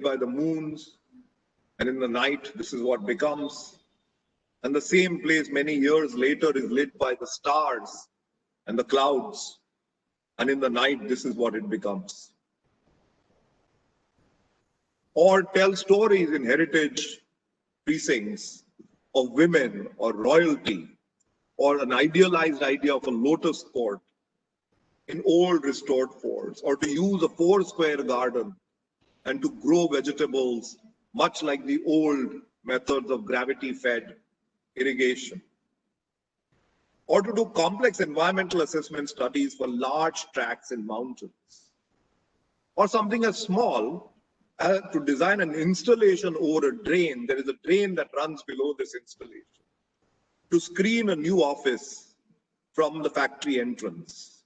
by the moons, and in the night, this is what becomes. And the same place many years later is lit by the stars and the clouds. And in the night, this is what it becomes. Or tell stories in heritage precincts of women or royalty, or an idealized idea of a lotus court in old restored forts, or to use a 4-square garden and to grow vegetables much like the old methods of gravity-fed irrigation, or to do complex environmental assessment studies for large tracts in mountains, or something as small as to design an installation over a drain. There is a drain that runs below this installation to screen a new office from the factory entrance,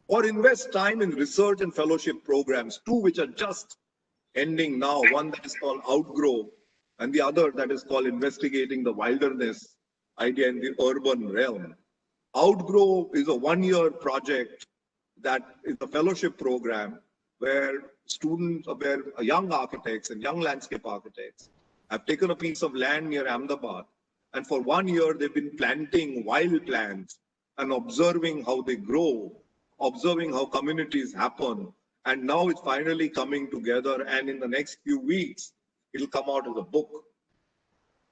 or invest time in research and fellowship programs, two which are just ending now, one that is called Outgrow and the other that is called Investigating the Wilderness idea in the urban realm. Outgrow is a 1-year project that is a fellowship program where students, where young architects and young landscape architects have taken a piece of land near Ahmedabad, and for 1 year they've been planting wild plants and observing how they grow, observing how communities happen, and now it's finally coming together, and in the next few weeks it'll come out as a book.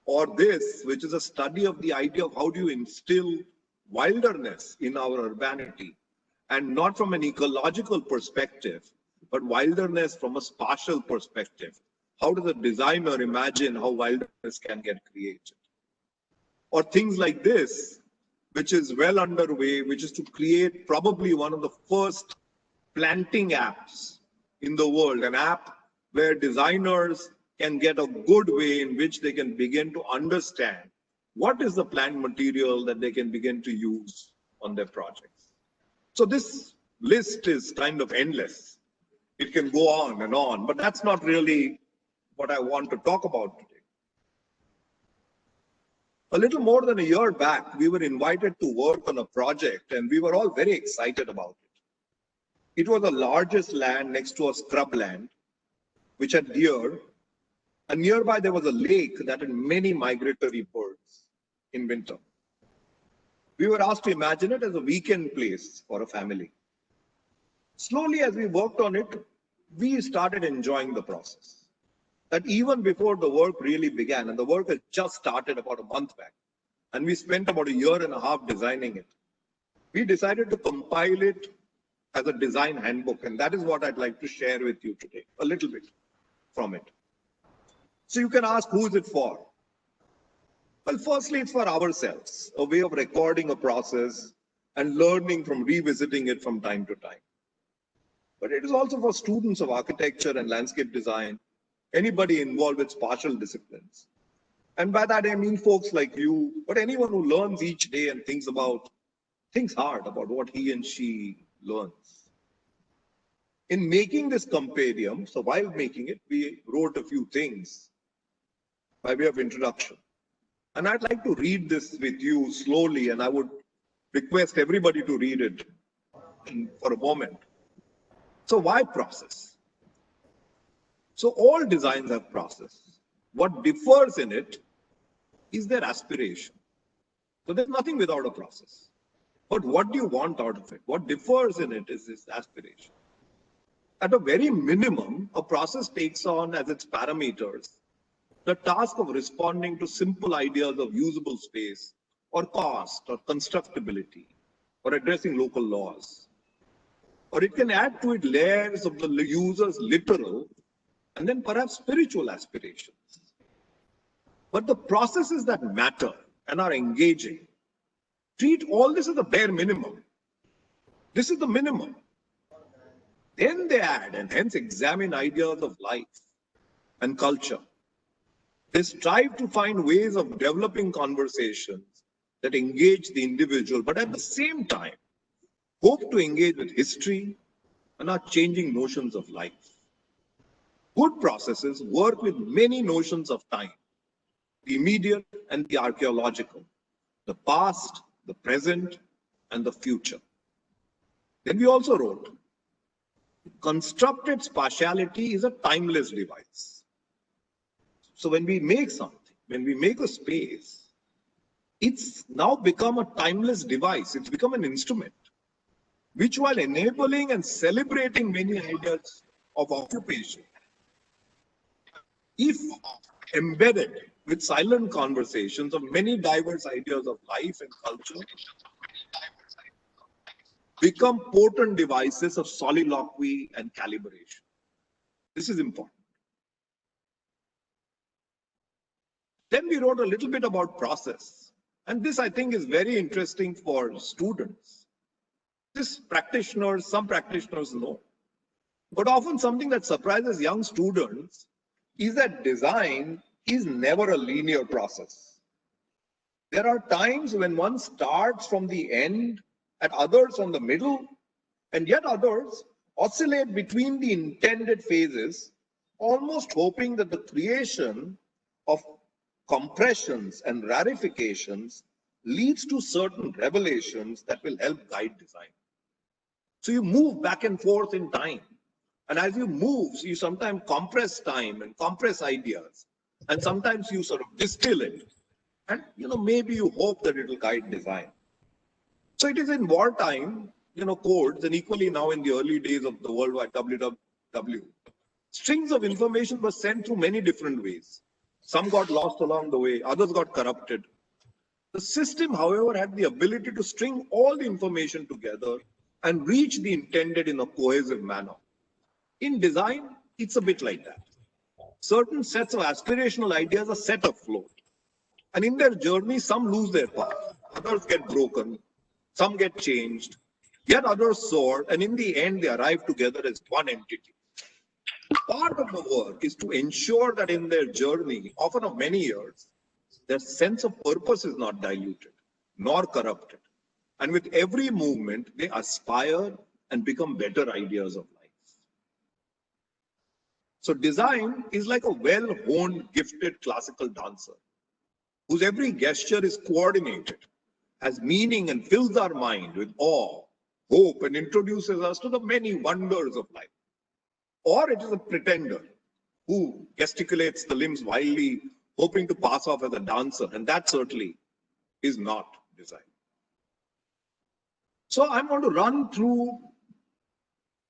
Or this, which is a study of the idea of how do you instill wilderness in our urbanity, and not from an ecological perspective, but wilderness from a spatial perspective. How does a designer imagine how wilderness can get created? Or things like this, which is well underway, which is to create probably one of the first planting apps in the world, an app where designers can get a good way in which they can begin to understand what is the plant material that they can begin to use on their projects. So this list is kind of endless. It can go on, but that's not really what I want to talk about today. A little more than a year back, we were invited to work on a project and we were all very excited about it. It was the largest land next to a scrubland, which had deer, and nearby there was a lake that had many migratory birds in winter. We were asked to imagine it as a weekend place for a family. Slowly, as we worked on it, we started enjoying the process. That even before the work really began, and the work had just started about a month back, and we spent about 1.5 years designing it, we decided to compile it as a design handbook, and that is what I'd like to share with you today, a little bit from it. So you can ask, who is it for? Well, firstly, it's for ourselves, a way of recording a process and learning from revisiting it from time to time. But it is also for students of architecture and landscape design, anybody involved with spatial disciplines. And by that I mean folks like you, but anyone who learns each day and thinks hard about what he and she learns. In making this compendium, so while making it, we wrote a few things by way of introduction. And I'd like to read this with you slowly, and I would request everybody to read it for a moment. So why process? So all designs have process. What differs in it is their aspiration. So there's nothing without a process. But what do you want out of it? What differs in it is this aspiration. At a very minimum, a process takes on as its parameters the task of responding to simple ideas of usable space, or cost, or constructability, or addressing local laws. Or it can add to it layers of the user's literal and then perhaps spiritual aspirations. But the processes that matter and are engaging treat all this as a bare minimum. This is the minimum. Then they add and hence examine ideas of life and culture. They strive to find ways of developing conversations that engage the individual, but at the same time, hope to engage with history and our changing notions of life. Good processes work with many notions of time, the immediate and the archaeological, the past, the present, and the future. Then we also wrote, Constructed spatiality is a timeless device. So when we make something, when we make a space, it's now become a timeless device. It's become an instrument, which while enabling and celebrating many ideas of occupation, if embedded with silent conversations of many diverse ideas of life and culture, become potent devices of soliloquy and calibration. This is important. Then we wrote a little bit about process. And this, I think, is very interesting for students. This practitioners, some practitioners know. But often something that surprises young students is that design is never a linear process. There are times when one starts from the end, and others from the middle, and yet others oscillate between the intended phases, almost hoping that the creation of compressions and rarifications leads to certain revelations that will help guide design. So you move back and forth in time. And as you move, you sometimes compress time and compress ideas. And sometimes you sort of distill it. And maybe you hope that it will guide design. So it is in wartime, codes, and equally now in the early days of the worldwide WWW, strings of information were sent through many different ways. Some got lost along the way, others got corrupted. The system, however, had the ability to string all the information together and reach the intended in a cohesive manner. In design, it's a bit like that. Certain sets of aspirational ideas are set afloat. And in their journey, some lose their path, others get broken, some get changed, yet others soar, and in the end, they arrive together as one entity. Part of the work is to ensure that in their journey, often of many years, their sense of purpose is not diluted, nor corrupted. And with every movement, they aspire and become better ideas of life. So design is like a well-honed, gifted classical dancer, whose every gesture is coordinated, has meaning and fills our mind with awe, hope, and introduces us to the many wonders of life. Or it is a pretender who gesticulates the limbs wildly, hoping to pass off as a dancer, and that certainly is not design. So I'm going to run through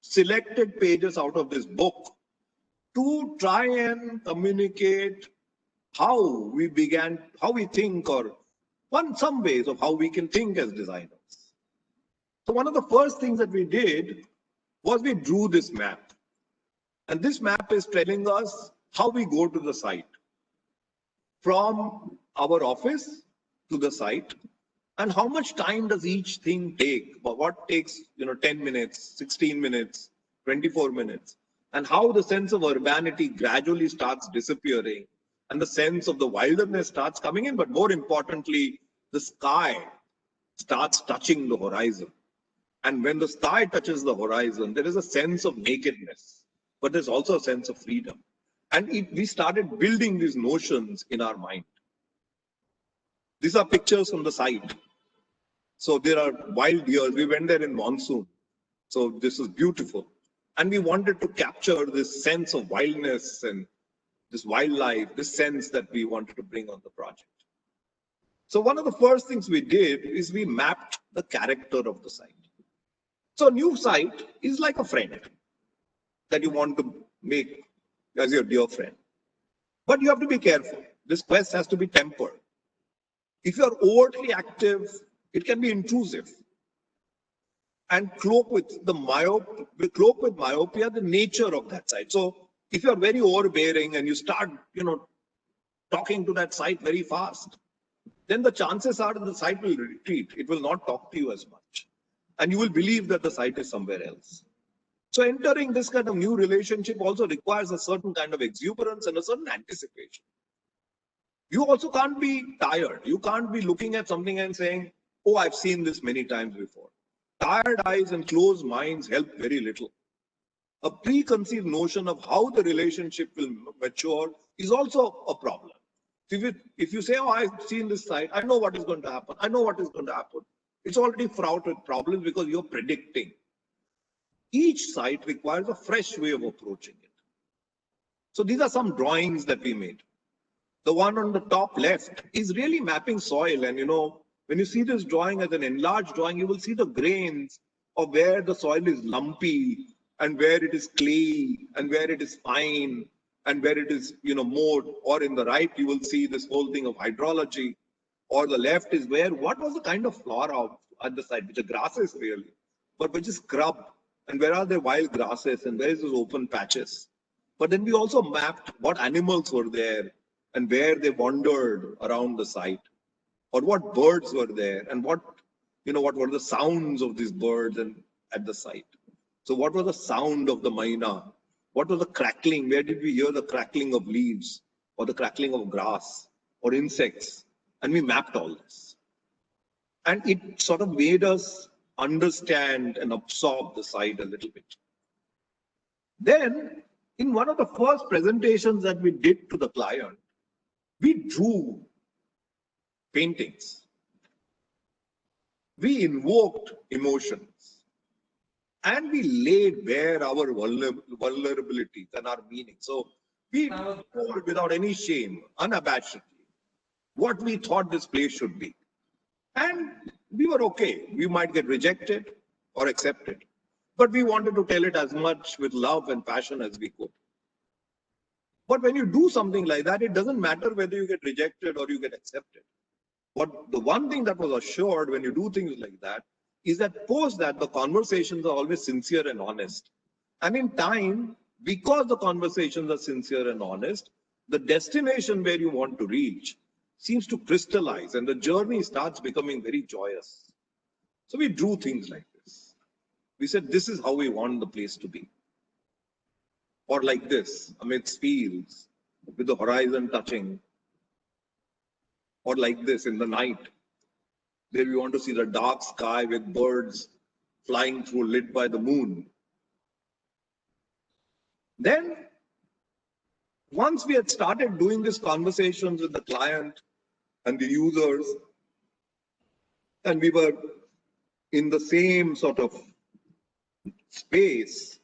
selected pages out of this book to try and communicate how we think, or some ways of how we can think as designers. So one of the first things that we did was we drew this map. And this map is telling us how we go to the site. From our office to the site, and how much time does each thing take? What takes 10 minutes, 16 minutes, 24 minutes, and how the sense of urbanity gradually starts disappearing, and the sense of the wilderness starts coming in, but more importantly, the sky starts touching the horizon. And when the sky touches the horizon, there is a sense of nakedness, but there's also a sense of freedom. And we started building these notions in our mind. These are pictures from the site. So there are wild deer. We went there in monsoon. So this is beautiful. And we wanted to capture this sense of wildness and this wildlife, this sense that we wanted to bring on the project. So one of the first things we did is we mapped the character of the site. So a new site is like a friend that you want to make as your dear friend. But you have to be careful. This quest has to be tempered. If you are overtly active, it can be intrusive and cloak with myopia the nature of that site. So if you are very overbearing and you start, talking to that site very fast, then the chances are that the site will retreat. It will not talk to you as much. And you will believe that the site is somewhere else. So entering this kind of new relationship also requires a certain kind of exuberance and a certain anticipation. You also can't be tired. You can't be looking at something and saying, oh, I've seen this many times before. Tired eyes and closed minds help very little. A preconceived notion of how the relationship will mature is also a problem. If you say, oh, I've seen this site, I know what is going to happen. It's already fraught with problems because you're predicting. Each site requires a fresh way of approaching it. So these are some drawings that we made. The one on the top left is really mapping soil. And when you see this drawing as an enlarged drawing, you will see the grains of where the soil is lumpy and where it is clay and where it is fine and where it is, more. Or in the right, you will see this whole thing of hydrology. Or the left is what was the kind of flora at the side, which are grasses really, but which is scrub. And where are the wild grasses and where is those open patches? But then we also mapped what animals were there and where they wandered around the site, or what birds were there and what were the sounds of these birds and at the site. So what was the sound of the maina? What was the crackling? Where did we hear the crackling of leaves or the crackling of grass or insects? And we mapped all this. And it sort of made us understand and absorb the site a little bit. Then, in one of the first presentations that we did to the client, we drew paintings. We invoked emotions. And we laid bare our vulnerabilities and our meaning. So we told without any shame, unabashedly, what we thought this place should be. And we were okay. We might get rejected or accepted. But we wanted to tell it as much with love and passion as we could. But when you do something like that, it doesn't matter whether you get rejected or you get accepted. But the one thing that was assured when you do things like that is that post that the conversations are always sincere and honest. And in time, because the conversations are sincere and honest, the destination where you want to reach seems to crystallize and the journey starts becoming very joyous. So we drew things like this. We said, this is how we want the place to be. Or like this, amidst fields, with the horizon touching. Or like this, in the night, where we want to see the dark sky with birds flying through, lit by the moon. Then, once we had started doing these conversations with the client and the users, and we were in the same sort of space,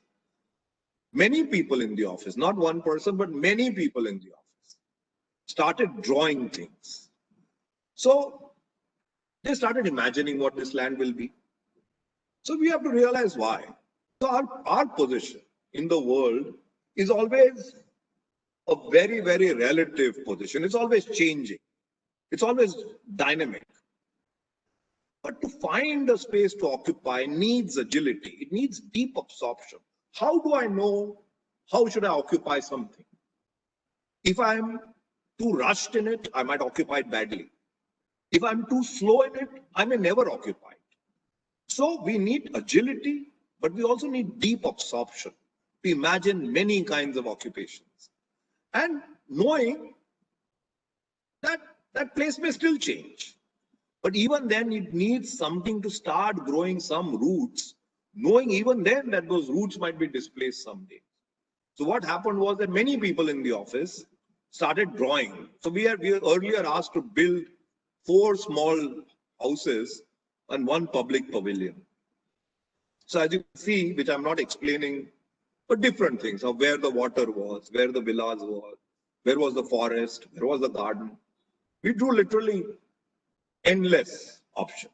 many people in the office, not one person, but many people in the office, started drawing things. So they started imagining what this land will be. So we have to realize why. So our position in the world is always a very, very relative position. It's always changing. It's always dynamic. But to find a space to occupy needs agility. It needs deep absorption. How do I know how should I occupy something? If I'm too rushed in it, I might occupy it badly. If I'm too slow in it, I may never occupy it. So we need agility, but we also need deep absorption to imagine many kinds of occupations. And knowing that that place may still change. But even then, it needs something to start growing some roots, knowing even then that those roots might be displaced someday. So what happened was that many people in the office started drawing. So we were earlier asked to build 4 small houses and 1 public pavilion. So as you can see, which I'm not explaining, but different things of where the water was, where the villas were, where was the forest, where was the garden. We drew literally endless options.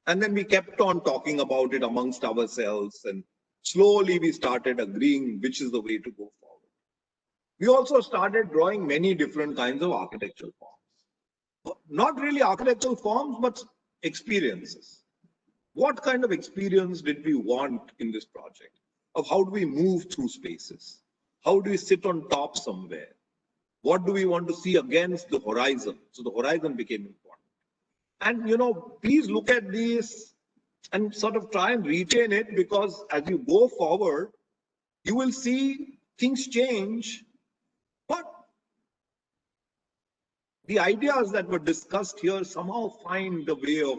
And then we kept on talking about it amongst ourselves, and slowly we started agreeing which is the way to go forward. We also started drawing many different kinds of architectural forms. Not really architectural forms, but experiences. What kind of experience did we want in this project? Of how do we move through spaces? How do we sit on top somewhere? What do we want to see against the horizon? So the horizon became important. And please look at these and sort of try and retain it, because as you go forward, you will see things change. But the ideas that were discussed here somehow find a way of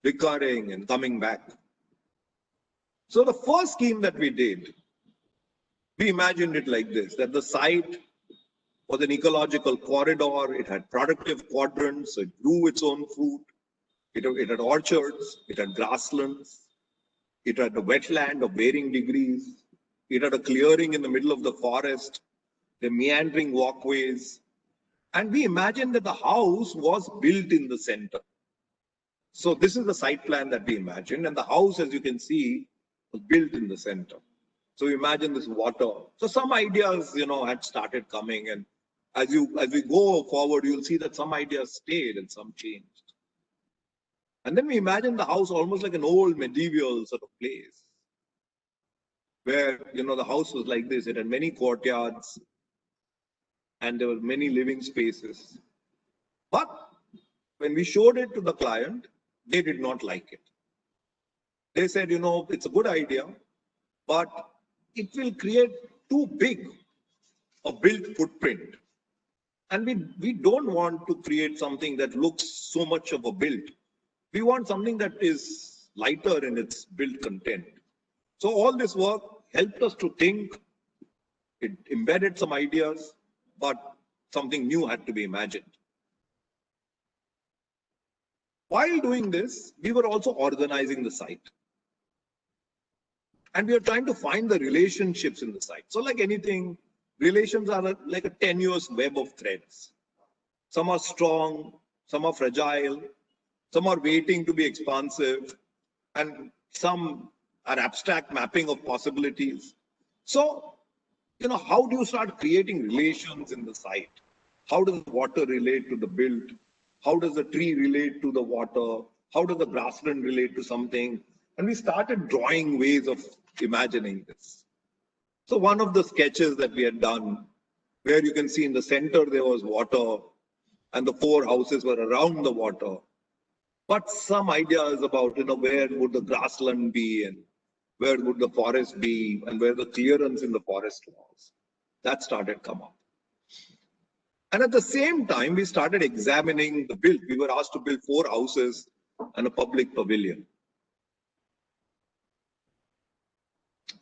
recurring and coming back. So the first scheme that we did, we imagined it like this, that the site was an ecological corridor. It had productive quadrants. It grew its own fruit. It had orchards. It had grasslands. It had a wetland of varying degrees. It had a clearing in the middle of the forest, the meandering walkways. And we imagined that the house was built in the center. So this is the site plan that we imagined. And the house, as you can see, was built in the center. So imagine this water. So some ideas, had started coming. And as we go forward, you'll see that some ideas stayed and some changed. And then we imagine the house almost like an old medieval sort of place where, the house was like this. It had many courtyards and there were many living spaces. But when we showed it to the client, they did not like it. They said, it's a good idea, but it will create too big a built footprint. And we don't want to create something that looks so much of a build. We want something that is lighter in its built content. So all this work helped us to think. It embedded some ideas, but something new had to be imagined. While doing this, we were also organizing the site. And we are trying to find the relationships in the site. So like anything, relations are like a tenuous web of threads. Some are strong, some are fragile, some are waiting to be expansive, and some are abstract mapping of possibilities. So, how do you start creating relations in the site? How does water relate to the build? How does the tree relate to the water? How does the grassland relate to something? And we started drawing ways of imagining this. So one of the sketches that we had done, where you can see in the center there was water and the 4 houses were around the water. But some ideas about, where would the grassland be and where would the forest be and where the clearance in the forest was. That started come up. And at the same time, we started examining the build. We were asked to build 4 houses and a public pavilion.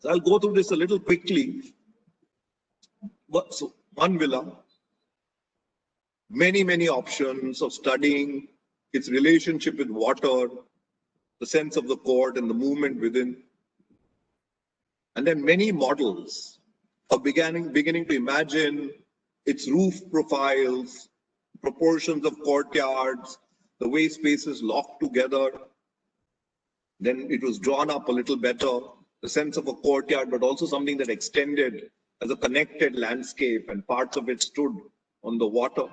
So I'll go through this a little quickly. So one villa, many options of studying its relationship with water, the sense of the court and the movement within. And then many models of beginning to imagine its roof profiles, proportions of courtyards, the way spaces locked together. Then it was drawn up a little better, the sense of a courtyard, but also something that extended as a connected landscape and parts of it stood on the water.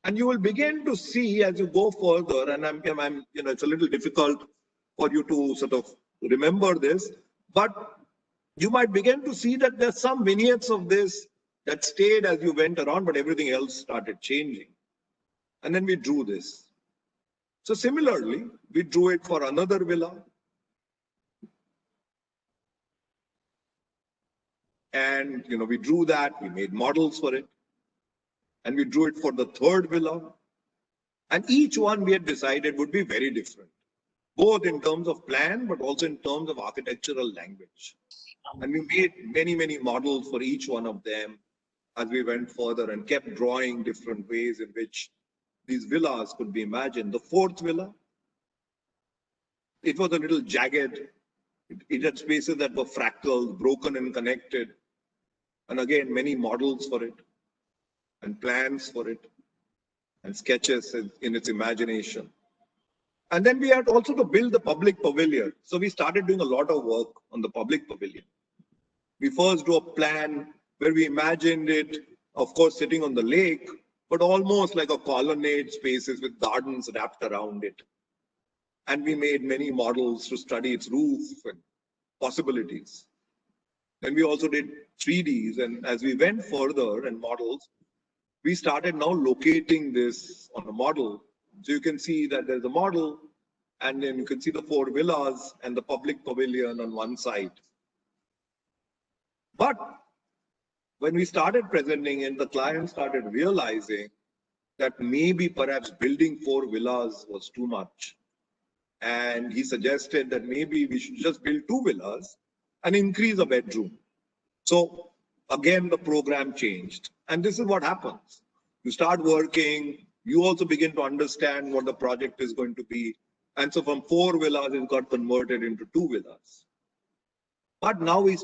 And you will begin to see as you go further, and I'm it's a little difficult for you to sort of remember this, but you might begin to see that there's some vignettes of this that stayed as you went around, but everything else started changing. And then we drew this. So similarly, we drew it for another villa. And, we drew that, we made models for it. And we drew it for the third villa. And each one we had decided would be very different, both in terms of plan, but also in terms of architectural language. And we made many models for each one of them as we went further and kept drawing different ways in which these villas could be imagined. The fourth villa, it was a little jagged. It had spaces that were fractal, broken and connected. And again, many models for it and plans for it and sketches in its imagination. And then we had also to build the public pavilion. So we started doing a lot of work on the public pavilion. We first drew a plan where we imagined it, of course, sitting on the lake, but almost like a colonnade spaces with gardens wrapped around it. And we made many models to study its roof and possibilities. Then we also did 3Ds. And as we went further and models, we started now locating this on a model. So you can see that there's a model, and then you can see the 4 villas and the public pavilion on one side. But when we started presenting it, the client started realizing that maybe perhaps building 4 villas was too much. And he suggested that maybe we should just build 2 villas and increase a bedroom. So again, the program changed. And this is what happens. You start working, you also begin to understand what the project is going to be. And so from 4 villas, it got converted into 2 villas. But now we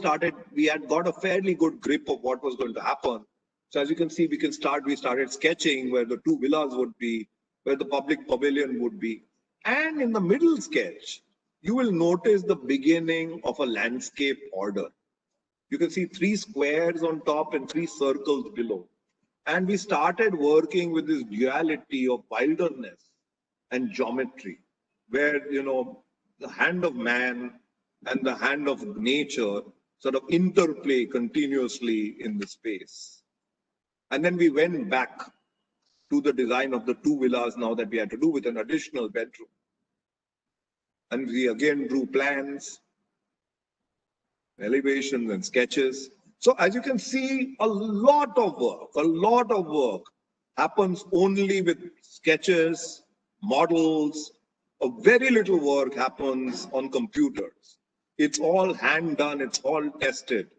had got a fairly good grip of what was going to happen. So as you can see, we started sketching where the 2 villas would be, where the public pavilion would be. And in the middle sketch, you will notice the beginning of a landscape order. You can see 3 squares on top and 3 circles below. And we started working with this duality of wilderness and geometry, where, the hand of man and the hand of nature sort of interplay continuously in the space. And then we went back to the design of the 2 villas now that we had to do with an additional bedroom. And we again drew plans, elevations and sketches. So as you can see, a lot of work happens only with sketches, models. A very little work happens on computers. It's all hand done, it's all tested.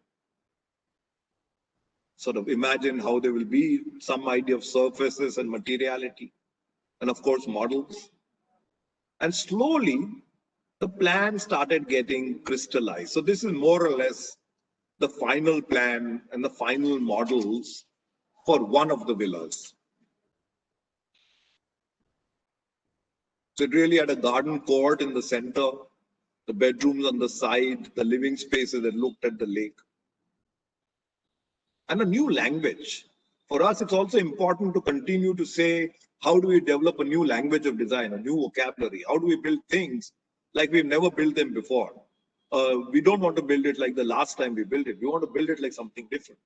Sort of imagine how there will be some idea of surfaces and materiality, and of course models. And slowly, the plan started getting crystallized. So this is more or less the final plan and the final models for one of the villas. So it really had a garden court in the center, the bedrooms on the side, the living spaces that looked at the lake. And a new language. For us, it's also important to continue to say, how do we develop a new language of design, a new vocabulary? How do we build things like we've never built them before? We don't want to build it like the last time we built it. We want to build it like something different.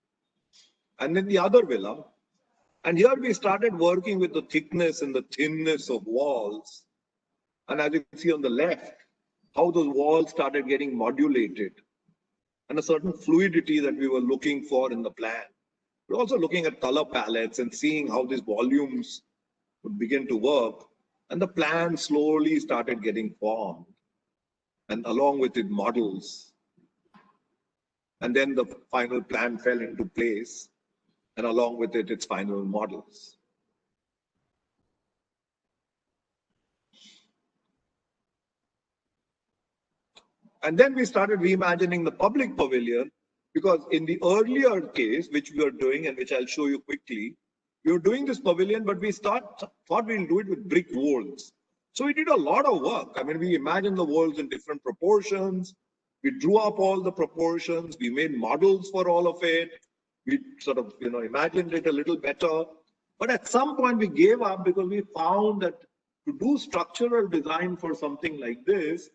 And then the other villa. And here we started working with the thickness and the thinness of walls. And as you can see on the left, how those walls started getting modulated and a certain fluidity that we were looking for in the plan. We're also looking at color palettes and seeing how these volumes would begin to work. And the plan slowly started getting formed, and along with it, models. And then the final plan fell into place, and along with it, its final models. And then we started reimagining the public pavilion, because in the earlier case, which we are doing and which I'll show you quickly, we were doing this pavilion, but we thought we'll do it with brick walls. So we did a lot of work. I mean, we imagined the walls in different proportions. We drew up all the proportions. We made models for all of it. We sort of, imagined it a little better. But at some point we gave up because we found that to do structural design for something like this,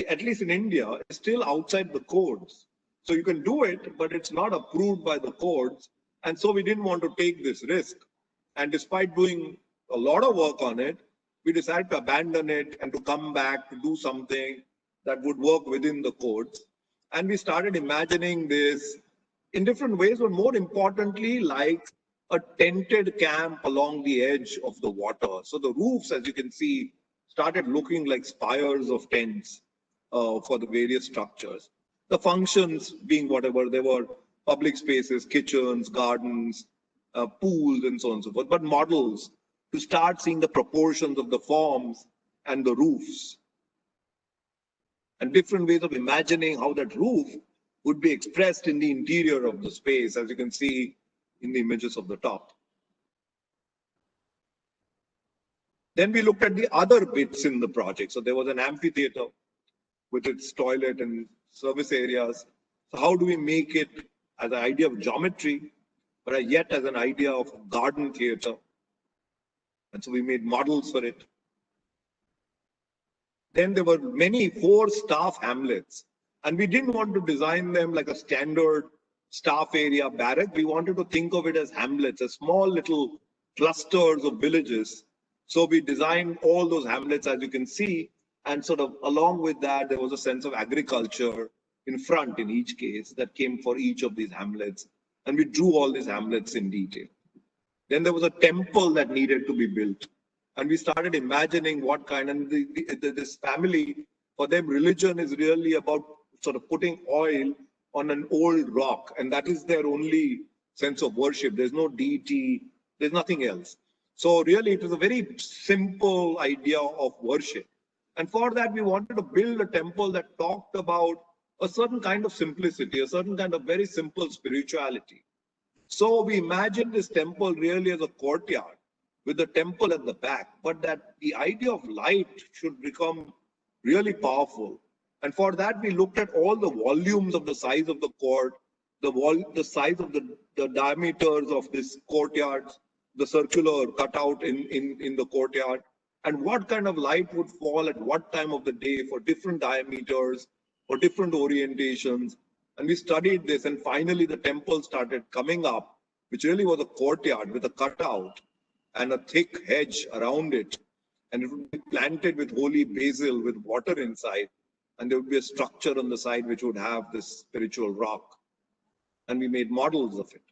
at least in India, is still outside the codes. So you can do it, but it's not approved by the codes. And so we didn't want to take this risk. And despite doing a lot of work on it, we decided to abandon it and to come back to do something that would work within the codes. And we started imagining this in different ways, but more importantly, like a tented camp along the edge of the water. So the roofs, as you can see, started looking like spires of tents for the various structures. The functions being whatever, they were public spaces, kitchens, gardens, pools, and so on and so forth, but models to start seeing the proportions of the forms and the roofs. And different ways of imagining how that roof would be expressed in the interior of the space, as you can see in the images of the top. Then we looked at the other bits in the project. So there was an amphitheater with its toilet and service areas. So how do we make it as an idea of geometry, but yet as an idea of garden theater? And so we made models for it. Then there were 4 staff hamlets, and we didn't want to design them like a standard staff area barrack. We wanted to think of it as hamlets, as small little clusters of villages. So we designed all those hamlets, as you can see, and sort of along with that, there was a sense of agriculture in front in each case that came for each of these hamlets. And we drew all these hamlets in detail. Then there was a temple that needed to be built. And we started imagining what kind, and this family, for them, religion is really about sort of putting oil on an old rock. And that is their only sense of worship. There's no deity, there's nothing else. So really, it was a very simple idea of worship. And for that, we wanted to build a temple that talked about a certain kind of simplicity, a certain kind of very simple spirituality. So we imagined this temple really as a courtyard with the temple at the back, but that the idea of light should become really powerful. And for that, we looked at all the volumes of the size of the court, the size of the diameters of this courtyard, the circular cutout in the courtyard, and what kind of light would fall at what time of the day for different diameters, for different orientations. And we studied this, and finally the temple started coming up, which really was a courtyard with a cutout and a thick hedge around it. And it would be planted with holy basil with water inside. And there would be a structure on the side which would have this spiritual rock. And we made models of it.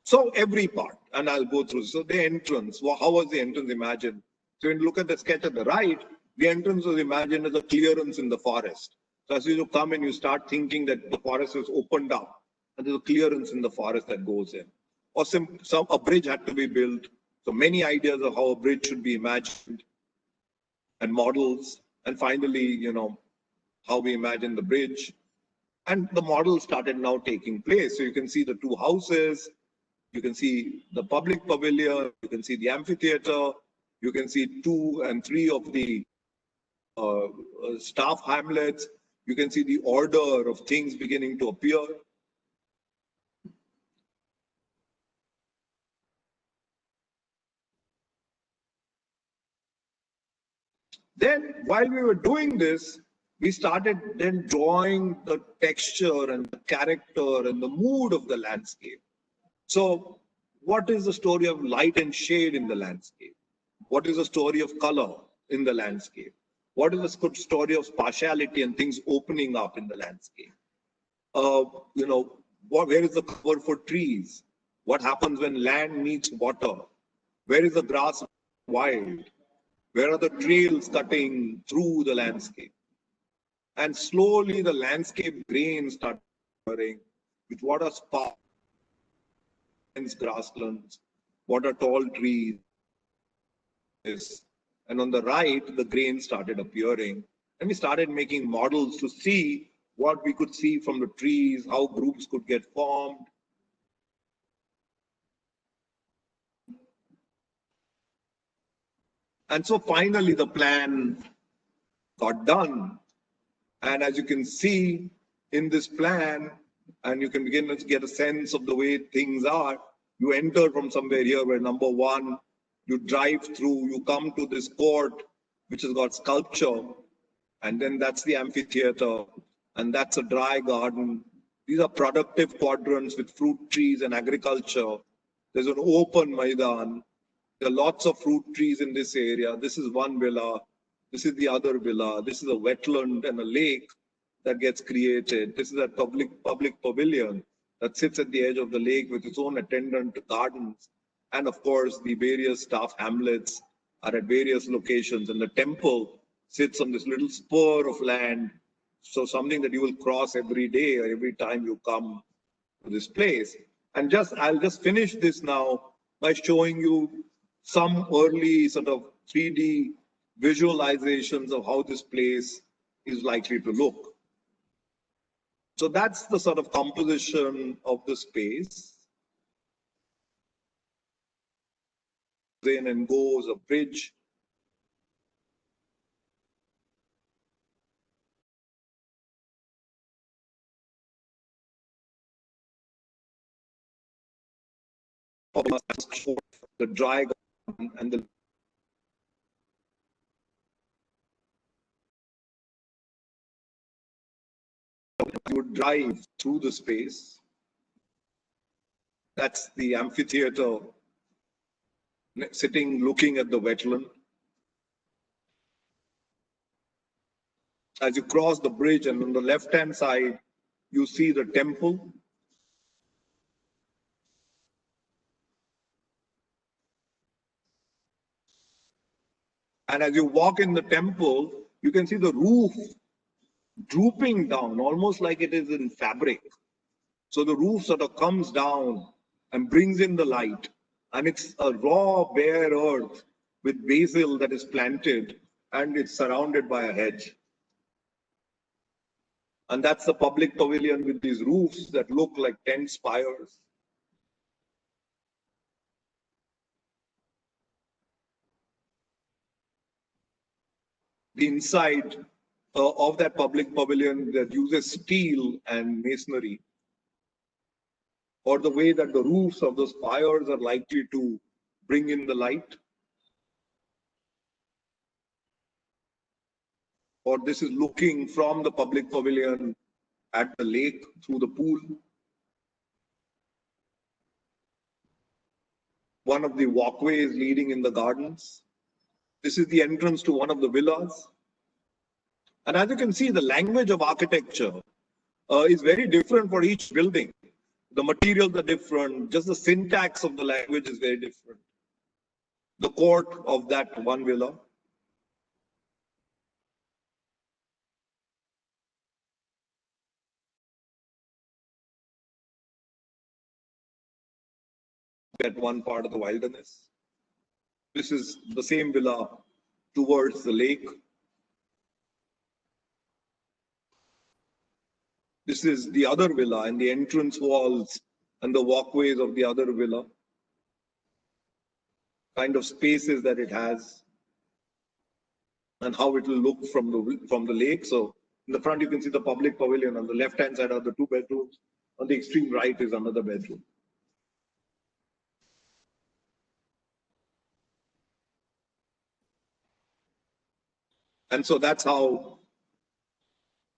So every part, and I'll go through. So the entrance, well, how was the entrance imagined? So when you look at the sketch at the right, the entrance was imagined as a clearance in the forest. So as you come in, you start thinking that the forest is opened up and there's a clearance in the forest that goes in. Or a bridge had to be built. So many ideas of how a bridge should be imagined and models. And finally, how we imagine the bridge. And the model started now taking place. So you can see the two houses, you can see the public pavilion, you can see the amphitheater, you can see 2 and 3 of the staff hamlets, you can see the order of things beginning to appear. Then while we were doing this, we started then drawing the texture and the character and the mood of the landscape. So what is the story of light and shade in the landscape? What is the story of color in the landscape? What is the story of spatiality and things opening up in the landscape? Where is the cover for trees? What happens when land meets water? Where is the grass wild? Where are the trails cutting through the landscape? And slowly the landscape grains start appearing with what are sparse grasslands, what are tall trees. And on the right, the grains started appearing. And we started making models to see what we could see from the trees, how groups could get formed. And so finally the plan got done. And as you can see in this plan, and you can begin to get a sense of the way things are, you enter from somewhere here where number 1, you drive through, you come to this court, which has got sculpture, and then that's the amphitheater, and that's a dry garden. These are productive quadrants with fruit trees and agriculture. There's an open Maidan. There are lots of fruit trees in this area. This is one villa. This is the other villa. This is a wetland and a lake that gets created. This is a public pavilion that sits at the edge of the lake with its own attendant gardens. And of course, the various staff hamlets are at various locations. And the temple sits on this little spur of land. So something that you will cross every day or every time you come to this place. And I'll just finish this now by showing you some early sort of 3D visualizations of how this place is likely to look. So that's the sort of composition of the space. In and goes a bridge. The dry garden and the you would drive through the space. That's the amphitheater sitting looking at the wetland. As you cross the bridge, and on the left-hand side, you see the temple. And as you walk in the temple, you can see the roof drooping down, almost like it is in fabric. So the roof sort of comes down and brings in the light. And it's a raw, bare earth with basil that is planted and it's surrounded by a hedge. And that's the public pavilion with these roofs that look like tent spires. The inside of that public pavilion that uses steel and masonry, or the way that the roofs of those spires are likely to bring in the light. Or this is looking from the public pavilion at the lake through the pool. One of the walkways leading in the gardens. This is the entrance to one of the villas. And as you can see, the language of architecture is very different for each building. The materials are different, just the syntax of the language is very different. The court of that one villa. At one part of the wilderness. This is the same villa towards the lake. This is the other villa and the entrance walls and the walkways of the other villa. Kind of spaces that it has and how it will look from the lake. So in the front you can see the public pavilion. On the left hand side are the 2 bedrooms. On the extreme right is another bedroom. And so that's how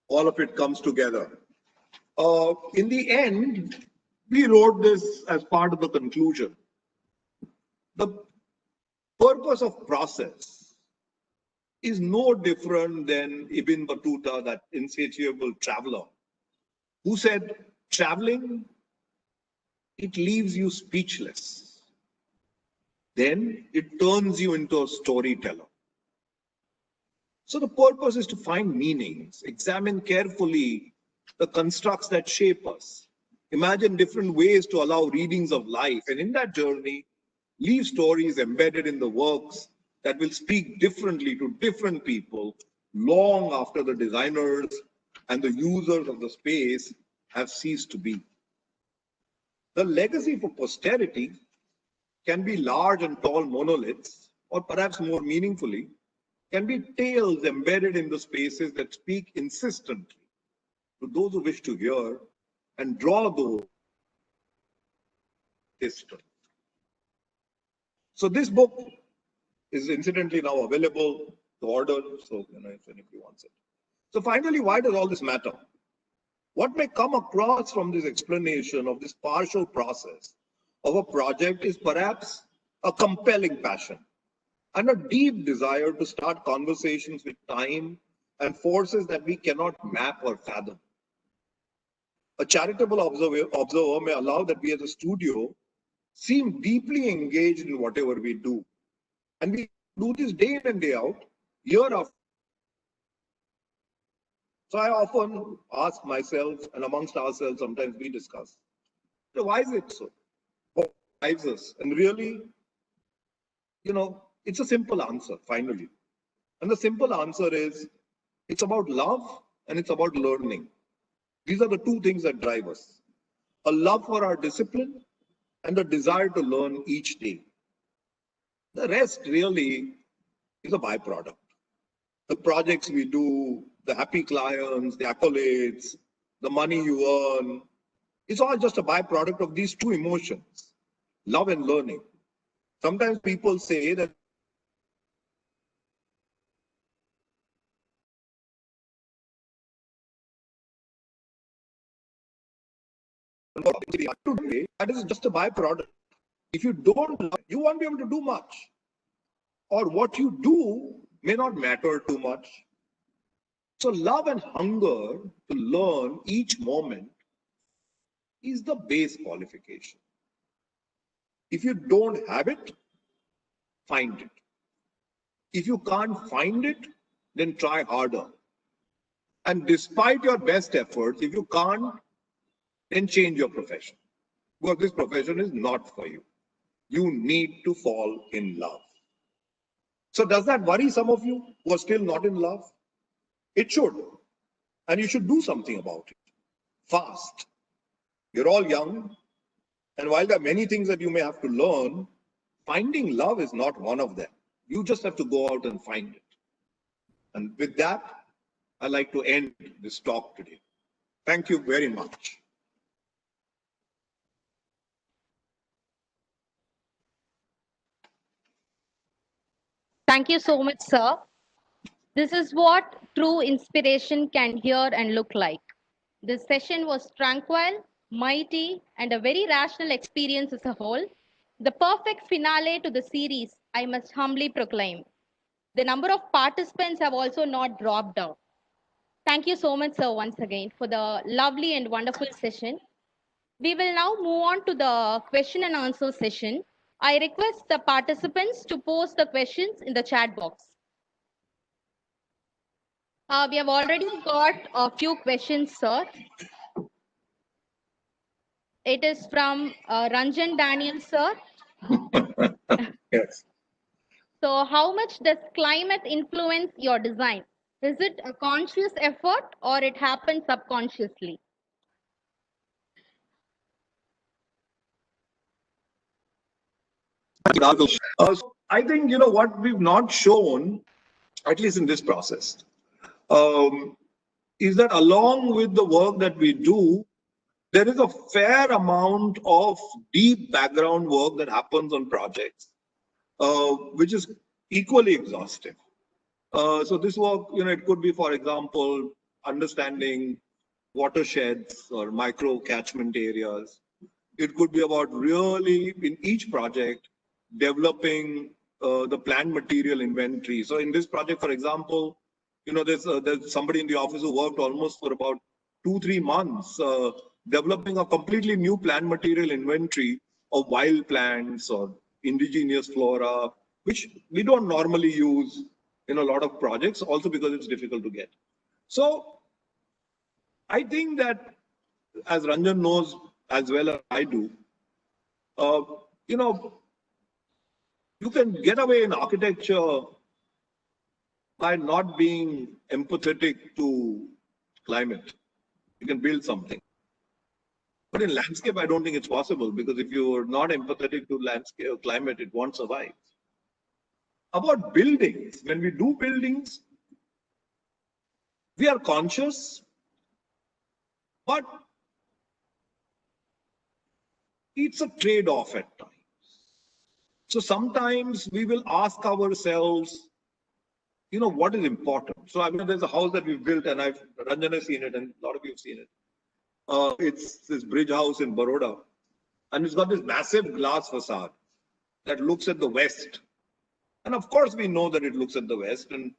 all of it comes together. In the end, we wrote this as part of the conclusion. The purpose of process is no different than Ibn Battuta, that insatiable traveler, who said, traveling, it leaves you speechless. Then it turns you into a storyteller. So the purpose is to find meanings, examine carefully the constructs that shape us, imagine different ways to allow readings of life, and in that journey, leave stories embedded in the works that will speak differently to different people long after the designers and the users of the space have ceased to be. The legacy for posterity can be large and tall monoliths, or perhaps more meaningfully, can be tales embedded in the spaces that speak insistently to those who wish to hear and draw those history. So this book is incidentally now available to order, so if anybody wants it. So finally, why does all this matter? What may come across from this explanation of this partial process of a project is perhaps a compelling passion and a deep desire to start conversations with time and forces that we cannot map or fathom. A charitable observer may allow that we as a studio seem deeply engaged in whatever we do. And we do this day in and day out, year after. So I often ask myself, and amongst ourselves, sometimes we discuss, so why is it so? What drives us? And really, it's a simple answer, finally. And the simple answer is, it's about love and it's about learning. These are the 2 things that drive us. A love for our discipline and a desire to learn each day. The rest really is a byproduct. The projects we do, the happy clients, the accolades, the money you earn, it's all just a byproduct of these 2 emotions, love and learning. Sometimes people say that that is just a byproduct. If you don't love, you won't be able to do much. Or what you do may not matter too much. So love and hunger to learn each moment is the base qualification. If you don't have it, find it. If you can't find it, then try harder. And despite your best efforts, if you can't, then change your profession. Because this profession is not for you. You need to fall in love. So does that worry some of you who are still not in love? It should. And you should do something about it. Fast. You're all young. And while there are many things that you may have to learn, finding love is not one of them. You just have to go out and find it. And with that, I'd like to end this talk today. Thank you very much. Thank you so much, sir. This is what true inspiration can hear and look like. This session was tranquil, mighty, and a very rational experience as a whole. The perfect finale to the series, I must humbly proclaim. The number of participants have also not dropped out. Thank you so much, sir, once again for the lovely and wonderful session. We will now move on to the question and answer session. I request the participants to post the questions in the chat box. We have already got a few questions, sir. It is from Ranjan Daniel, sir. Yes. So how much does climate influence your design? Is it a conscious effort or it happens subconsciously? So I think, what we've not shown, at least in this process, is that along with the work that we do, there is a fair amount of deep background work that happens on projects, which is equally exhaustive. So this work, it could be, for example, understanding watersheds or micro catchment areas. It could be about really, in each project, developing the plant material inventory. So in this project, for example, there's somebody in the office who worked almost for about 2-3 months developing a completely new plant material inventory of wild plants or indigenous flora, which we don't normally use in a lot of projects, also because it's difficult to get. So I think that, as Ranjan knows as well as I do, you can get away in architecture by not being empathetic to climate. You can build something. But in landscape, I don't think it's possible, because if you're not empathetic to landscape or climate, it won't survive. About buildings, when we do buildings, we are conscious, but it's a trade-off at times. So sometimes we will ask ourselves, what is important? So I mean, there's a house that we've built, and Ranjan has seen it, and a lot of you have seen it. It's this bridge house in Baroda, and it's got this massive glass facade that looks at the west. And of course, we know that it looks at the west, and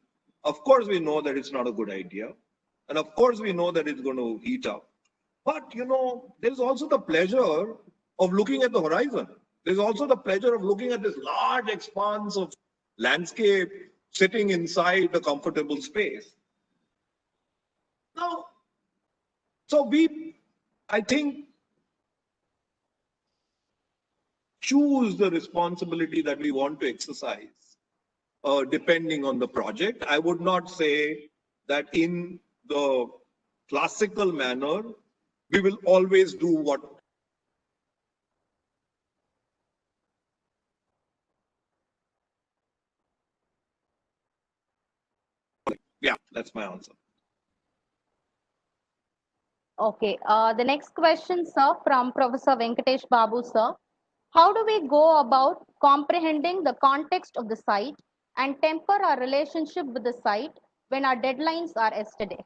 of course, we know that it's not a good idea, and of course, we know that it's going to heat up. But there's also the pleasure of looking at the horizon. There's also the pleasure of looking at this large expanse of landscape sitting inside a comfortable space. Now, so I think, choose the responsibility that we want to exercise, depending on the project. I would not say that in the classical manner, we will always do what. Yeah, that's my answer. Okay. The next question, sir, from Professor Venkatesh Babu, sir. How do we go about comprehending the context of the site and temper our relationship with the site when our deadlines are yesterday?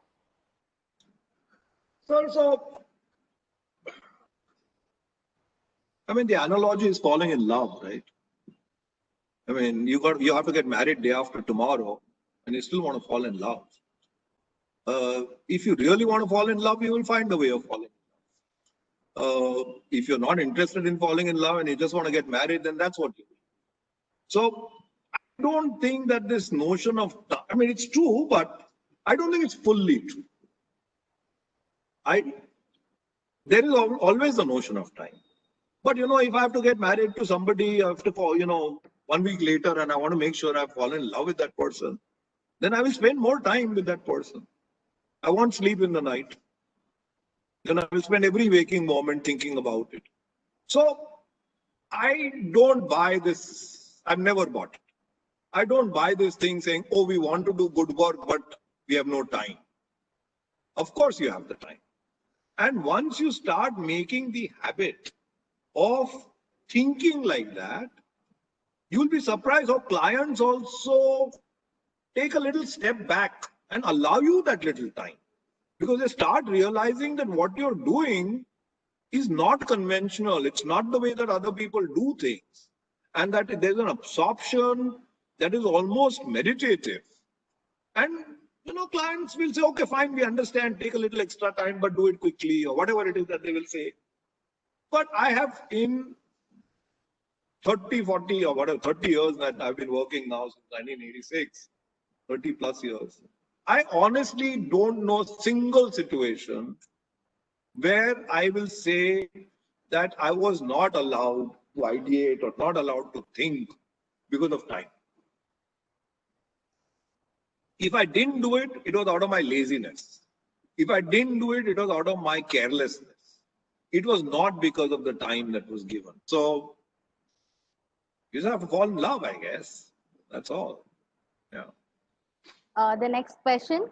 So, I mean, the analogy is falling in love, right? I mean, you have to get married day after tomorrow, and you still want to fall in love. If you really want to fall in love, you will find a way of falling in love. If you're not interested in falling in love and you just want to get married, then that's what you do. So I don't think that this notion of, I mean, it's true, but I don't think it's fully true. There is always the notion of time. But if I have to get married to somebody, I have to call, 1 week later and I want to make sure I've fallen in love with that person, then I will spend more time with that person. I won't sleep in the night. Then I will spend every waking moment thinking about it. So I don't buy this. I've never bought it. I don't buy this thing saying, oh, we want to do good work, but we have no time. Of course you have the time. And once you start making the habit of thinking like that, you'll be surprised how clients also take a little step back and allow you that little time. Because they start realizing that what you're doing is not conventional. It's not the way that other people do things. And that there's an absorption that is almost meditative. And clients will say, okay, fine, we understand, take a little extra time, but do it quickly, or whatever it is that they will say. But I have in 30, 40 or whatever, 30 years that I've been working now since 1986, 30 plus years, I honestly don't know a single situation where I will say that I was not allowed to ideate or not allowed to think because of time. If I didn't do it, it was out of my laziness. If I didn't do it, it was out of my carelessness. It was not because of the time that was given. So you just have to fall in love, I guess. That's all. Yeah. The next question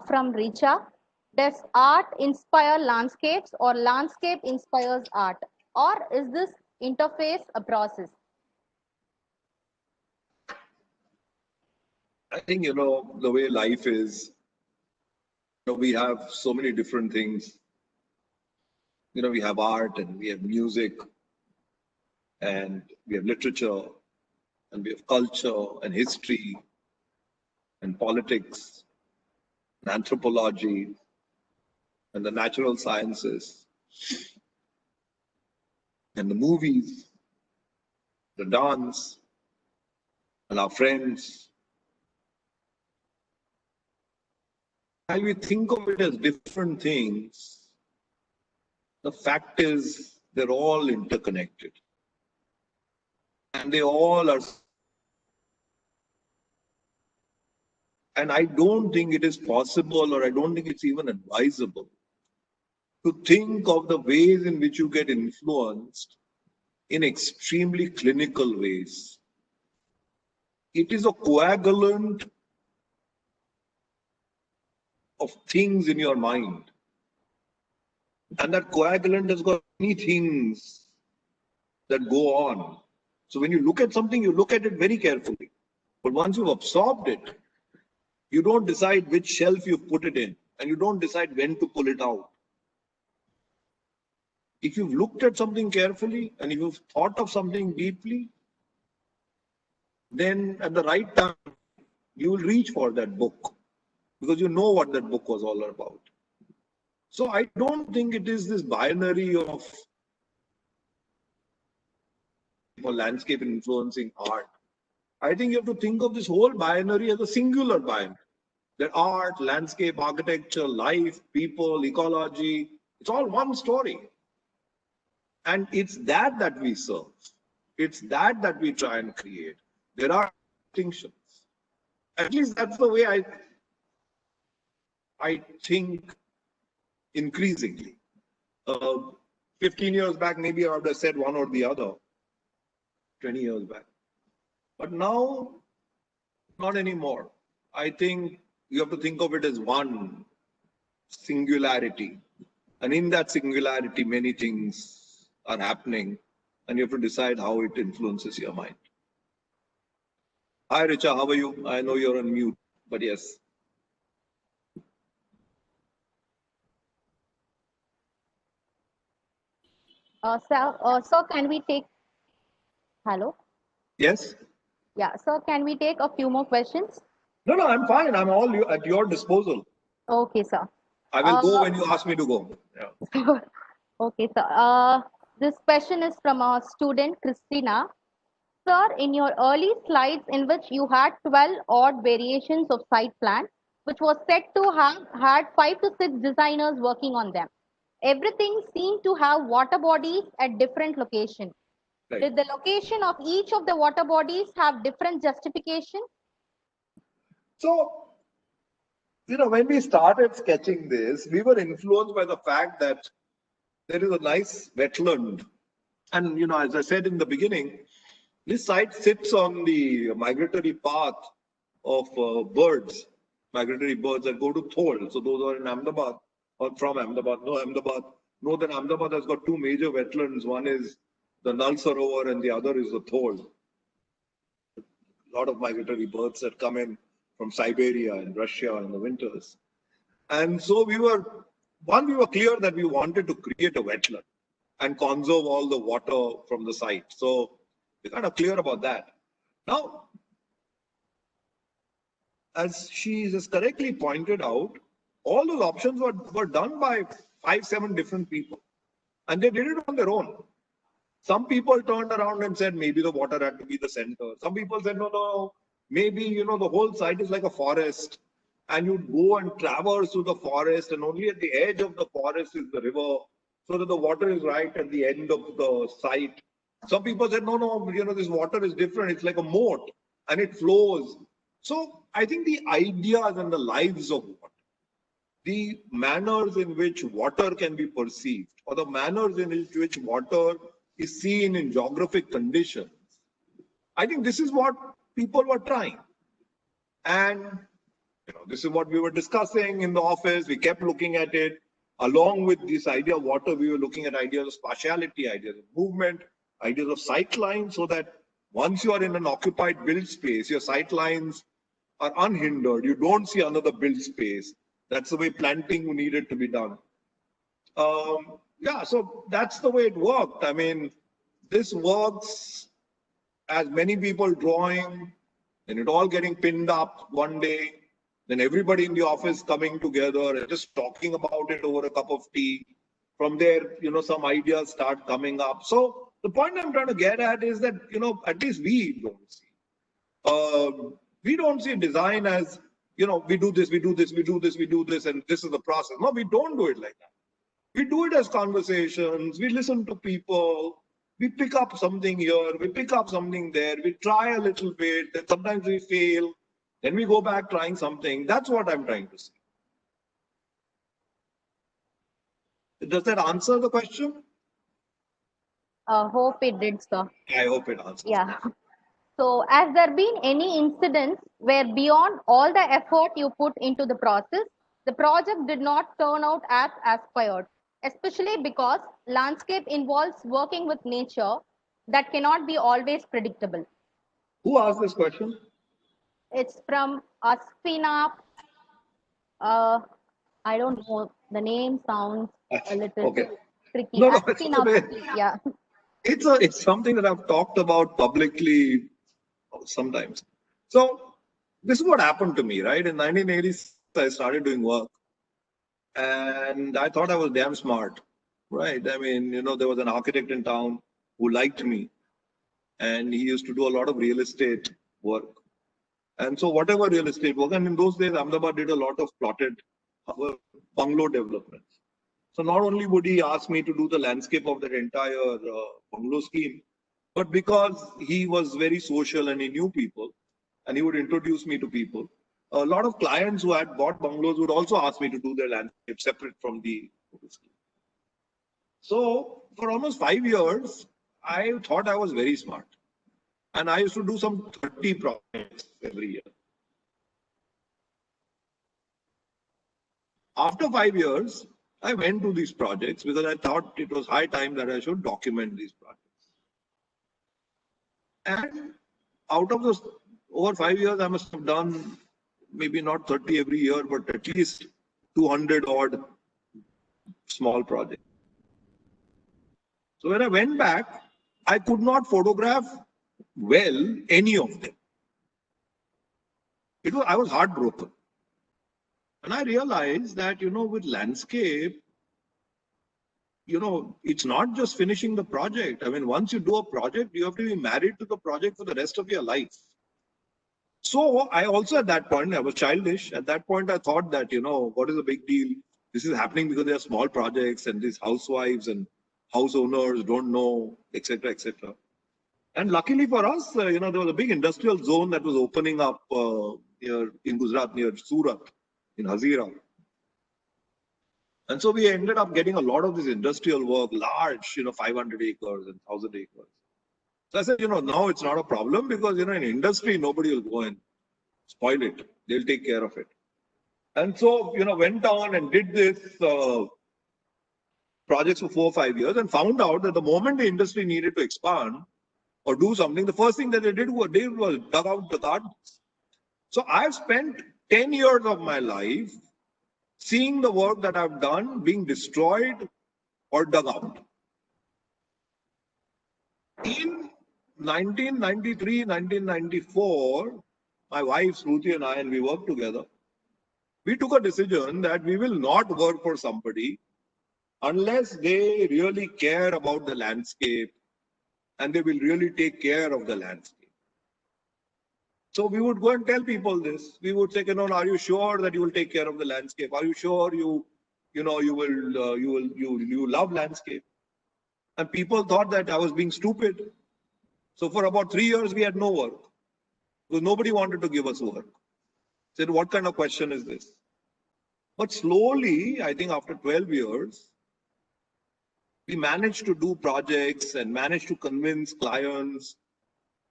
from Richa. Does art inspire landscapes or landscape inspires art? Or is this interface a process? I think, the way life is, we have so many different things. We have art and we have music and we have literature and we have culture and history and politics and anthropology and the natural sciences and the movies, the dance and our friends. While we think of it as different things, the fact is they're all interconnected. And they all are. And I don't think it is possible, or I don't think it's even advisable, to think of the ways in which you get influenced in extremely clinical ways. It is a coagulant of things in your mind. And that coagulant has got many things that go on. So when you look at something, you look at it very carefully. But once you've absorbed it, you don't decide which shelf you put it in, and you don't decide when to pull it out. If you've looked at something carefully and if you've thought of something deeply, then at the right time, you will reach for that book because you know what that book was all about. So I don't think it is this binary of landscape influencing art. I think you have to think of this whole binary as a singular binary. That art, landscape, architecture, life, people, ecology, it's all one story. And it's that we serve. It's that we try and create. There are distinctions. At least that's the way I think increasingly. 15 years back, maybe I would have said one or the other. 20 years back. But now, not anymore. I think you have to think of it as one singularity. And in that singularity, many things are happening. And you have to decide how it influences your mind. Hi, Richa, how are you? I know you're on mute, but yes. Sir, can we take... Hello? Yes? Yeah, sir, can we take a few more questions? No, I'm fine. I'm all at your disposal. Okay, sir. I will go when you ask me to go. Yeah. Okay, sir. This question is from our student, Christina. Sir, in your early slides in which you had 12 odd variations of site plan, which was said to have had 5 to 6 designers working on them. Everything seemed to have water bodies at different locations. Right. Did the location of each of the water bodies have different justification? So, when we started sketching this, we were influenced by the fact that there is a nice wetland. And, as I said in the beginning, this site sits on the migratory path of migratory birds that go to Thol. So those are in Ahmedabad or from Ahmedabad. Know that Ahmedabad has got two major wetlands. One is the Nal Sarovar and the other is the Thol. A lot of migratory birds that come in from Siberia and Russia in the winters. And so we were clear that we wanted to create a wetland and conserve all the water from the site. So we're kind of clear about that. Now, as she has correctly pointed out, all those options were done by 5-7 different people. And they did it on their own. Some people turned around and said maybe the water had to be the center. Some people said, no, maybe, the whole site is like a forest. And you'd go and traverse through the forest, and only at the edge of the forest is the river, so that the water is right at the end of the site. Some people said, no, this water is different. It's like a moat and it flows. So I think the ideas and the lives of water, the manners in which water can be perceived, or the manners in which water is seen in geographic conditions, I think this is what people were trying. And this is what we were discussing in the office. We kept looking at it. Along with this idea of water, we were looking at ideas of spatiality, ideas of movement, ideas of sight lines, so that once you are in an occupied build space, your sight lines are unhindered. You don't see another build space. That's the way planting needed to be done. So that's the way it worked. I mean, this works as many people drawing, and it all getting pinned up one day. Then everybody in the office coming together and just talking about it over a cup of tea. From there, some ideas start coming up. So the point I'm trying to get at is that, at least we don't see. We don't see design as, we do this, and this is the process. No, we don't do it like that. We do it as conversations. We listen to people. We pick up something here. We pick up something there. We try a little bit. Then sometimes we fail. Then we go back trying something. That's what I'm trying to say. Does that answer the question? Hope it did, sir. I hope it answers. Yeah. So has there been any incidents where beyond all the effort you put into the process, the project did not turn out as aspired, especially because landscape involves working with nature that cannot be always predictable? Who asked this question? It's from Aspina. I don't know. The name sounds a little Okay. tricky. No, Aspina, yeah. It's something that I've talked about publicly sometimes. So this is what happened to me, right? In 1980s, I started doing work, and I thought I was damn smart, right? I mean, there was an architect in town who liked me, and he used to do a lot of real estate work. And so whatever real estate work, and in those days, Ahmedabad did a lot of plotted bungalow developments. So not only would he ask me to do the landscape of that entire bungalow scheme, but because he was very social and he knew people, and he would introduce me to people, a lot of clients who had bought bungalows would also ask me to do their landscape separate from the scheme. So for almost 5 years, I thought I was very smart. And I used to do some 30 projects every year. After 5 years, I went to these projects because I thought it was high time that I should document these projects. And out of those, over 5 years, I must have done maybe not 30 every year, but at least 200 odd small projects. So when I went back, I could not photograph well any of them. I was heartbroken. And I realized that, with landscape, it's not just finishing the project. I mean, once you do a project, you have to be married to the project for the rest of your life. So I also, at that point, I was childish. At that point, I thought that, what is the big deal? This is happening because they are small projects and these housewives and house owners don't know, etc., etc. And luckily for us, there was a big industrial zone that was opening up here in Gujarat near Surat, in Hazira. And so we ended up getting a lot of this industrial work, large, 500 acres and 1,000 acres. So I said, now it's not a problem because, in industry, nobody will go and spoil it. They'll take care of it. And so, went on and did this projects for 4 or 5 years and found out that the moment the industry needed to expand or do something, the first thing that they did was dug out the gardens. So I've spent 10 years of my life seeing the work that I've done being destroyed or dug out. In 1993, 1994, my wife, Shruti, and I, and we worked together. We took a decision that we will not work for somebody unless they really care about the landscape and they will really take care of the landscape. So we would go and tell people this. We would say, are you sure that you will take care of the landscape? Are you sure you love landscape? And people thought that I was being stupid. So for about 3 years, we had no work because nobody wanted to give us work. Said, what kind of question is this? But slowly, I think after 12 years, we managed to do projects and managed to convince clients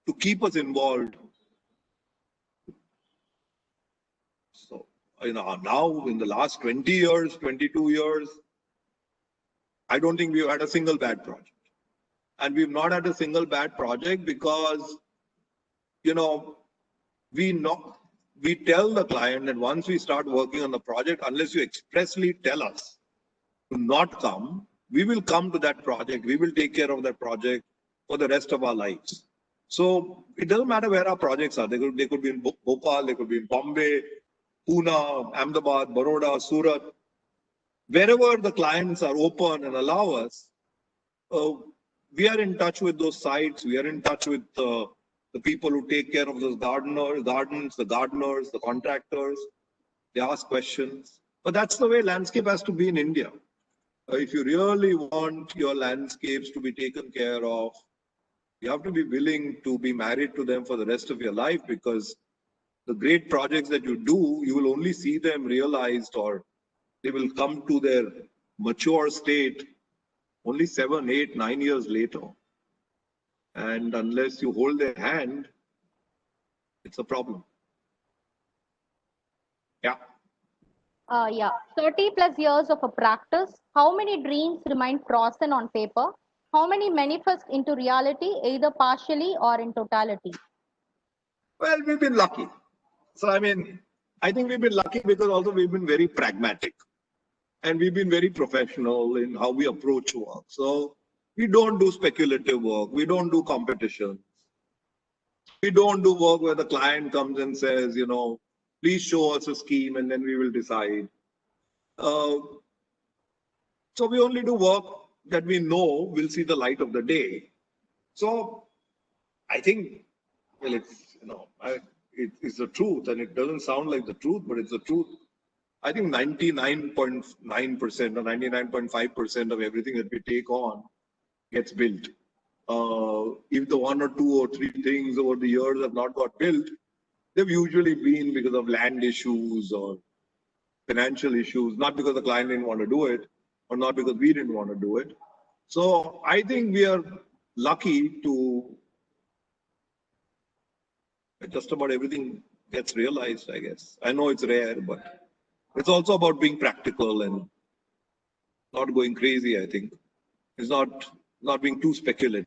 to keep us involved. So, now in the last 20 years, 22 years, I don't think we've had a single bad project. And we've not had a single bad project because, we tell the client that once we start working on the project, unless you expressly tell us to not come, we will come to that project. We will take care of that project for the rest of our lives. So it doesn't matter where our projects are. They could be in Bhopal, they could be in Bombay, Pune, Ahmedabad, Baroda, Surat. Wherever the clients are open and allow us, we are in touch with those sites. We are in touch with the people who take care of those gardens, the gardeners, the contractors. They ask questions. But that's the way landscape has to be in India. If you really want your landscapes to be taken care of, you have to be willing to be married to them for the rest of your life, because the great projects that you do, you will only see them realized, or they will come to their mature state only 7, 8, 9 years later. And unless you hold their hand, it's a problem. Yeah. 30 plus years of a practice. How many dreams remain frozen on paper? How many manifest into reality, either partially or in totality? Well, we've been lucky. So, I think we've been lucky because also we've been very pragmatic and we've been very professional in how we approach work. So we don't do speculative work. We don't do competitions. We don't do work where the client comes and says, please show us a scheme and then we will decide. So we only do work that we know will see the light of the day. So I think, well, it's the truth, and it doesn't sound like the truth, but it's the truth. I think 99.9% or 99.5% of everything that we take on gets built. If the 1 or 2 or 3 things over the years have not got built, they've usually been because of land issues or financial issues, not because the client didn't want to do it or not because we didn't want to do it. So I think we are lucky to just about everything gets realized, I guess. I know it's rare, but it's also about being practical and not going crazy, I think. It's not being too speculative.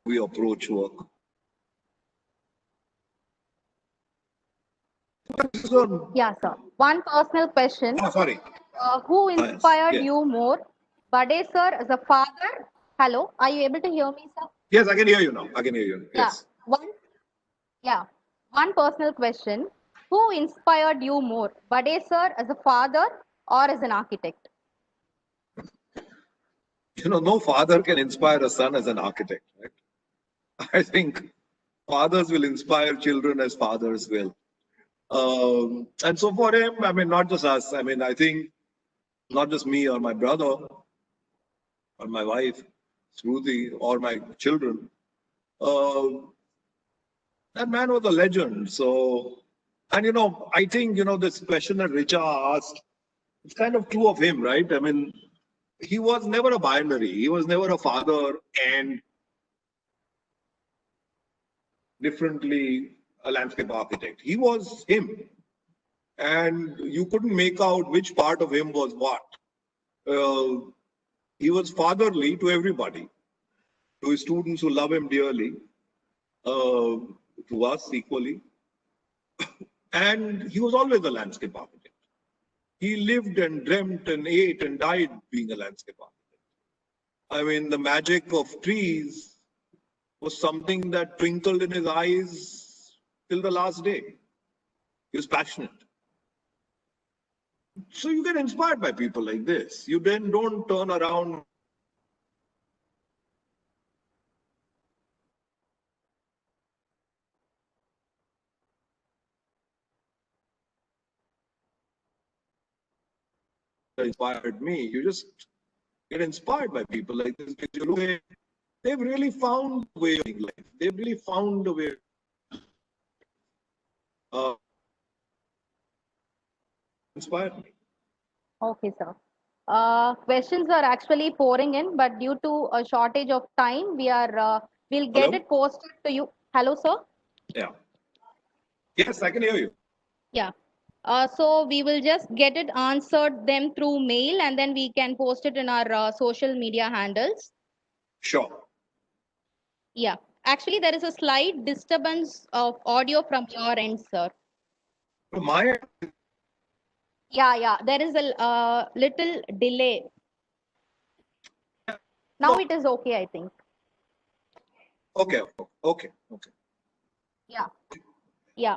We approach work. Yeah, sir. One personal question. Oh, sorry. Who inspired yes. you more? Bade sir as a father. Hello, are you able to hear me, sir? Yes, I can hear you now. I can hear you. Yes. One personal question. Who inspired you more? Bade sir as a father or as an architect? no father can inspire a son as an architect, right? I think fathers will inspire children as fathers will. And so for him, I mean, not just us, I mean, I think not just me or my brother or my wife, Shruti, or my children, uh, that man was a legend. So, and I think, this question that Richa asked, it's kind of true of him, right? I mean, he was never a binary. He was never a father and differently a landscape architect. He was him. And you couldn't make out which part of him was what. Uh, he was fatherly to everybody, to his students who love him dearly, to us equally. And he was always a landscape architect. He lived and dreamt and ate and died being a landscape architect. I mean, the magic of trees was something that twinkled in his eyes till the last day. He was passionate. So you get inspired by people like this. You then don't turn around inspired me. You just get inspired by people like this because you look at, they've really found a way of living life. They've really found a way. Inspired me. Okay, sir. Questions are actually pouring in, but due to a shortage of time, we'll get Hello? it posted to you. Hello, sir. Yeah. Yes, I can hear you. Yeah. So we will just get it answered them through mail, and then we can post it in our social media handles. Sure. Yeah. Actually, there is a slight disturbance of audio from your end, sir. From my Yeah. There is a little delay. Now it is okay, I think. okay. Yeah.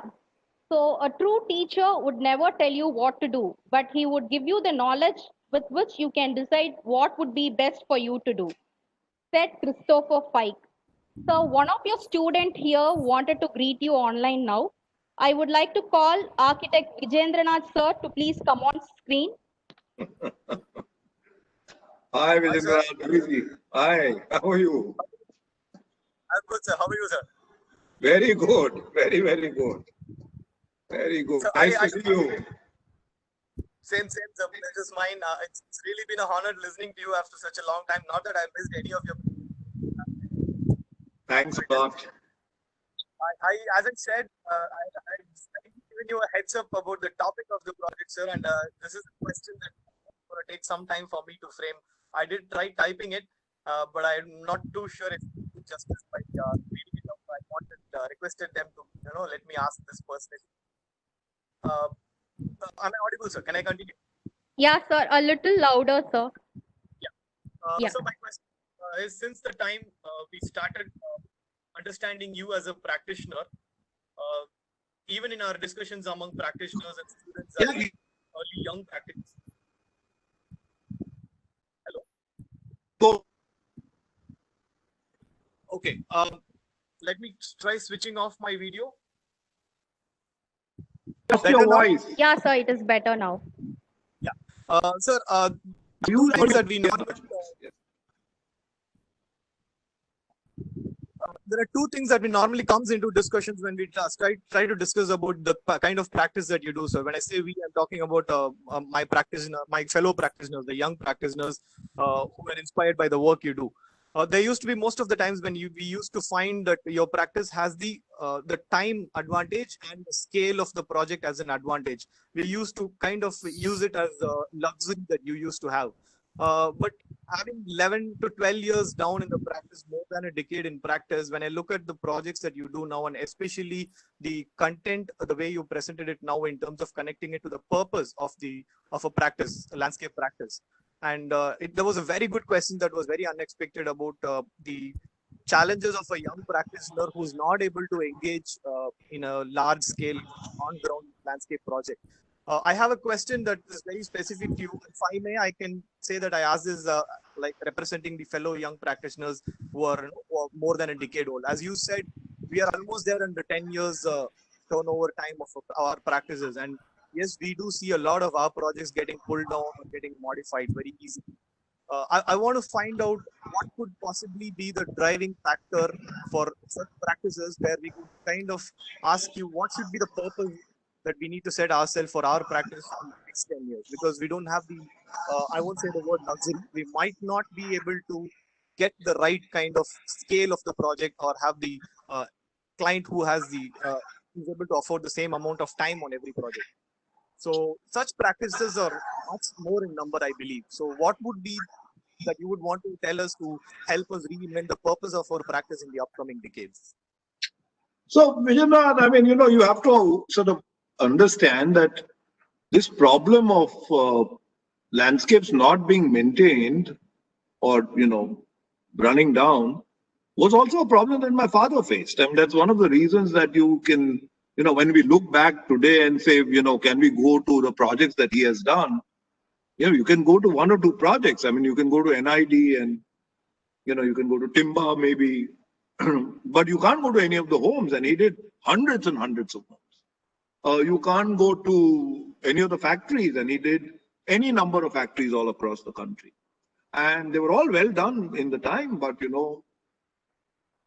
So a true teacher would never tell you what to do, but he would give you the knowledge with which you can decide what would be best for you to do, said Christopher Pike. So one of your student here wanted to greet you online now. I would like to call architect Vijendranath sir to please come on screen. Hi, Vijay. Hi, how are you? I'm good, sir. How are you, sir? Very good. Very, very good. Very good. So Nice to see you. Same, sir. Pleasure's mine. It's really been a honor listening to you after such a long time. Not that I missed any of your. Thanks a lot. As I said, I've given you a heads up about the topic of the project, sir, and this is a question that will take some time for me to frame. I did try typing it, but I'm not too sure if it did justice by reading it out. I requested them to, let me ask this personally. Am I audible, sir? Can I continue? Yeah, sir. A little louder, sir. Yeah. So my question is, since the time we started understanding you as a practitioner, even in our discussions among practitioners and students, early young practitioners. Hello. So, okay. Let me try switching off my video. just your voice. Yeah, sir. It is better now. Yeah. Sir, two things that we know. There are two things that we normally comes into discussions when we try to discuss about the kind of practice that you do. So when I say we, I'm talking about my practitioner, my fellow practitioners, the young practitioners who are inspired by the work you do. There used to be most of the times when we used to find that your practice has the time advantage and the scale of the project as an advantage. We used to kind of use it as a luxury that you used to have. But having 11 to 12 years down in the practice, more than a decade in practice, when I look at the projects that you do now, and especially the content, the way you presented it now in terms of connecting it to the purpose of a practice, a landscape practice. And there was a very good question that was very unexpected about the challenges of a young practitioner who's not able to engage in a large scale on ground landscape project. I have a question that is very specific to you. If I may, I can say that I asked this like representing the fellow young practitioners who are more than a decade old. As you said, we are almost there in the 10 years turnover time of our practices. And yes, we do see a lot of our projects getting pulled down or getting modified very easily. I want to find out what could possibly be the driving factor for such practices where we could kind of ask you what should be the purpose that we need to set ourselves for our practice in the next 10 years, because we don't have the, I won't say the word luxury, we might not be able to get the right kind of scale of the project or have the client who has the, is able to afford the same amount of time on every project. So such practices are much more in number, I believe. So what would be that you would want to tell us to help us reinvent the purpose of our practice in the upcoming decades? So, Vijaynath, I mean, you have to sort of understand that this problem of landscapes not being maintained or, running down was also a problem that my father faced. I mean, that's one of the reasons that you can, when we look back today and say, can we go to the projects that he has done? You can go to one or two projects. I mean, you can go to NID and, you can go to Timber maybe, but you can't go to any of the homes. And he did hundreds and hundreds of homes. You can't go to any of the factories, and he did any number of factories all across the country. And they were all well done in the time, but,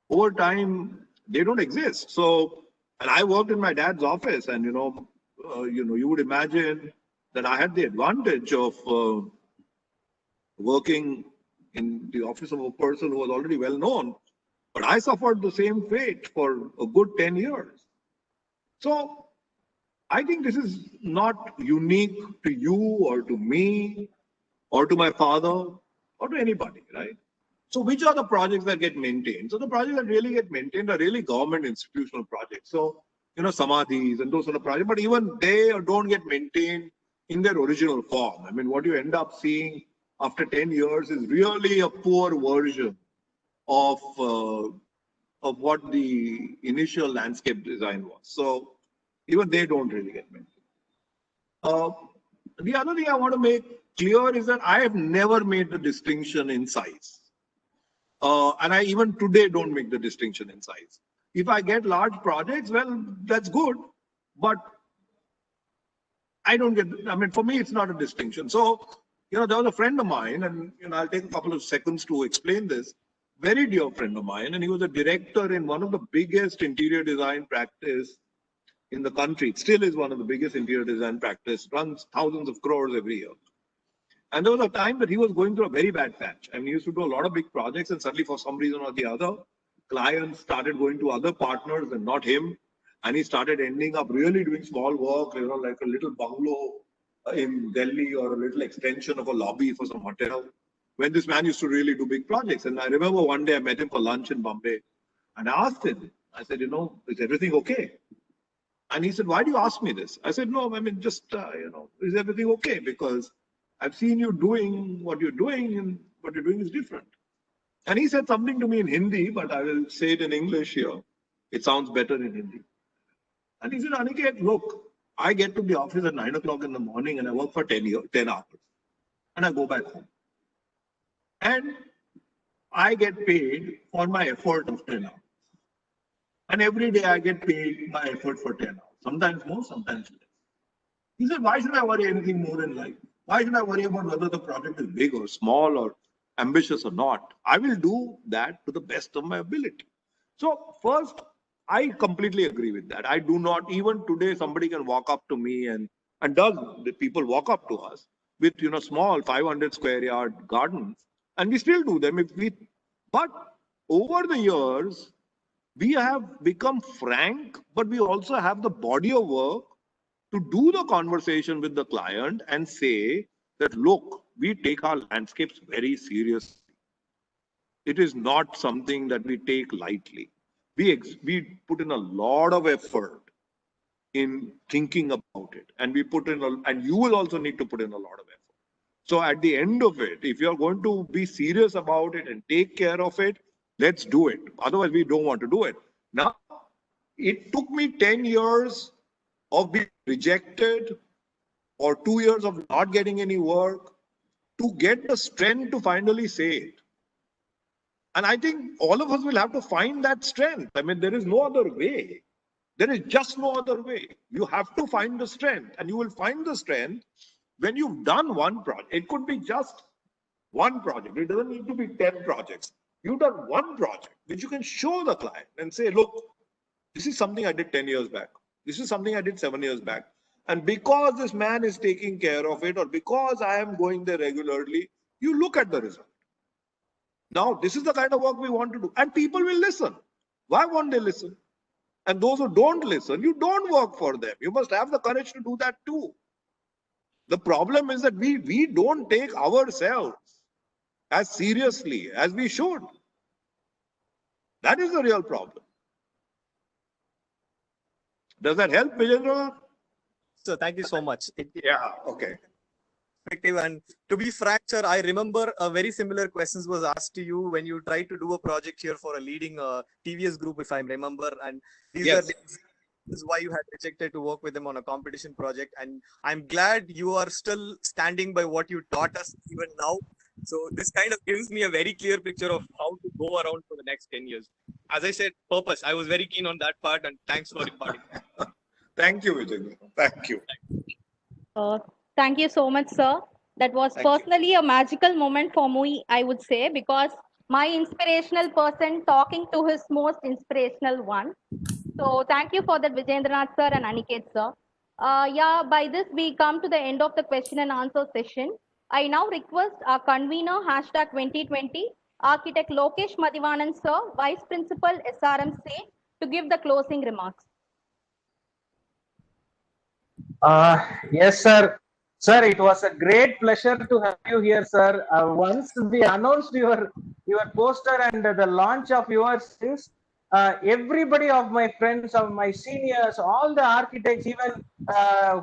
over time, they don't exist. So, and I worked in my dad's office, and, you would imagine that I had the advantage of working in the office of a person who was already well known, but I suffered the same fate for a good 10 years. So I think this is not unique to you or to me or to my father or to anybody, right? So which are the projects that get maintained? So the projects that really get maintained are really government institutional projects. So, samadhis and those sort of projects, but even they don't get maintained in their original form. I mean, what you end up seeing after 10 years is really a poor version of what the initial landscape design was. So even they don't really get maintained. The other thing I want to make clear is that I have never made the distinction in size. And I even today don't make the distinction in size. If I get large projects, well, that's good. But I don't get, I mean, for me, it's not a distinction. So, there was a friend of mine, and I'll take a couple of seconds to explain this. Very dear friend of mine, and he was a director in one of the biggest interior design practice in the country. It still is one of the biggest interior design practice, runs thousands of crores every year. And there was a time that he was going through a very bad patch. I mean, he used to do a lot of big projects, and suddenly, for some reason or the other, clients started going to other partners and not him. And he started ending up really doing small work, like a little bungalow in Delhi or a little extension of a lobby for some hotel, when this man used to really do big projects. And I remember one day I met him for lunch in Bombay, and I asked him, I said, is everything okay? And he said, why do you ask me this? I said, no, I mean, just, is everything okay? Because I've seen you doing what you're doing, and what you're doing is different. And he said something to me in Hindi, but I will say it in English here. It sounds better in Hindi. And he said, Aniket, look, I get to the office at 9 o'clock in the morning and I work for 10 hours. And I go back home. And I get paid for my effort of 10 hours. And every day I get paid my effort for 10 hours. Sometimes more, sometimes less. He said, why should I worry anything more in life? Why should I worry about whether the project is big or small or ambitious or not? I will do that to the best of my ability. So first, I completely agree with that. I do not, even today, somebody can walk up to me and does the people walk up to us with, small 500 square yard gardens, and we still do them but over the years, we have become frank, but we also have the body of work to do the conversation with the client and say that, look, we take our landscapes very seriously. It is not something that we take lightly. We put in a lot of effort in thinking about it, and and you will also need to put in a lot of effort. So at the end of it, if you're going to be serious about it and take care of it, let's do it. Otherwise, we don't want to do it. Now, it took me 10 years of being rejected, or 2 years of not getting any work to get the strength to finally say it. And I think all of us will have to find that strength. I mean, there is no other way. There is just no other way. You have to find the strength, and you will find the strength when you've done one project. It could be just one project. It doesn't need to be 10 projects. You've done one project which you can show the client and say, look, this is something I did 10 years back. This is something I did 7 years back. And because this man is taking care of it, or because I am going there regularly, you look at the result. Now, this is the kind of work we want to do. And people will listen. Why won't they listen? And those who don't listen, you don't work for them. You must have the courage to do that too. The problem is that we don't take ourselves as seriously as we should. That is the real problem. Does that help, Vijendra? So thank you so much. Yeah, okay. And to be frank, sir, I remember a very similar questions was asked to you when you tried to do a project here for a leading TVS group, if I remember. And these Yes. are this is why you had rejected to work with them on a competition project. And I'm glad you are still standing by what you taught us even now. So this kind of gives me a very clear picture of how to go around for the next 10 years. As I said, purpose. I was very keen on that part, and thanks for imparting. Thank you, Vijay. Thank you. Thank you so much, sir. That was Thank you. personally a magical moment for me, I would say, because my inspirational person talking to his most inspirational one. So thank you for that, Vijendranath sir and Aniket sir. Yeah, by this we come to the end of the question and answer session. I now request our convener, hashtag 2020, Architect Lokesh Madhivanan sir, Vice Principal SRMC, to give the closing remarks. Yes, sir. Sir, it was a great pleasure to have you here, sir. Once we announced your poster and the launch of yours, everybody of my friends, of my seniors, all the architects, even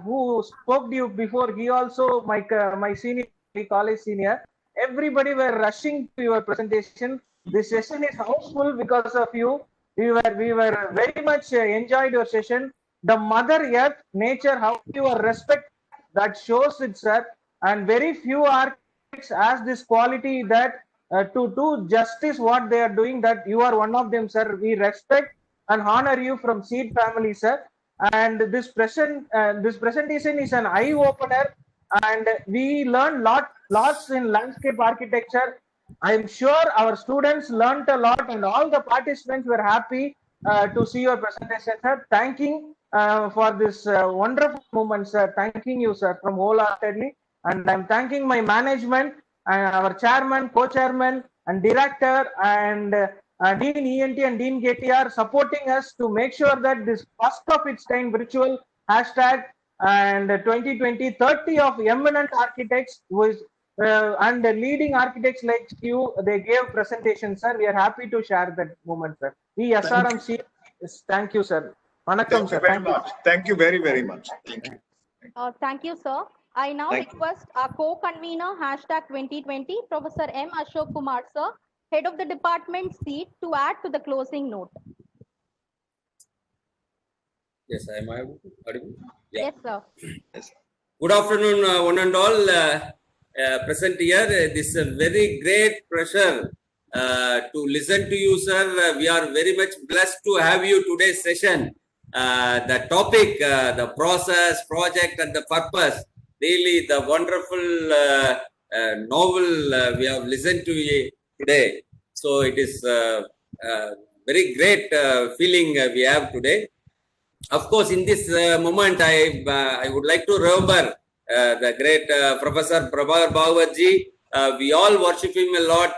who spoke to you before, he also my senior, college senior, everybody were rushing to your presentation. This session is houseful because of you. We were very much enjoyed your session. The mother earth, nature, how you are respect, that shows it, sir. And very few architects has this quality that to do justice what they are doing, that you are one of them, sir. We respect and honor you from Seed family, sir. And this presentation is an eye opener, and we learn lots in landscape architecture. I am sure our students learned a lot, and all the participants were happy to see your presentation, sir. Thanking for this wonderful moment, sir. Thanking you, sir, from wholeheartedly. And I'm thanking my management and our chairman, co-chairman, and director, and Dean ENT and Dean GTR supporting us to make sure that this first of its kind virtual hashtag and 2020 30 of eminent architects was and the leading architects like you, they gave presentations, sir. We are happy to share that moment, sir. We SRMC, thank you, sir. Thank you very much. Thank you very, very much. Thank you. Thank you, sir. I now request our co-convener, hashtag 2020, Professor M. Ashok Kumar, sir, Head of the Department Seat, to add to the closing note. Yes, I am audible. Yeah. Yes, sir. Yes. Good afternoon, one and all present here. This is a very great pleasure to listen to you, sir. We are very much blessed to have you today's session. The topic, the process, project, and the purpose. Really, the wonderful novel we have listened to today. So it is very great feeling we have today. Of course, in this moment, I would like to remember the great Professor Prabhakar Bhagwatji. We all worship him a lot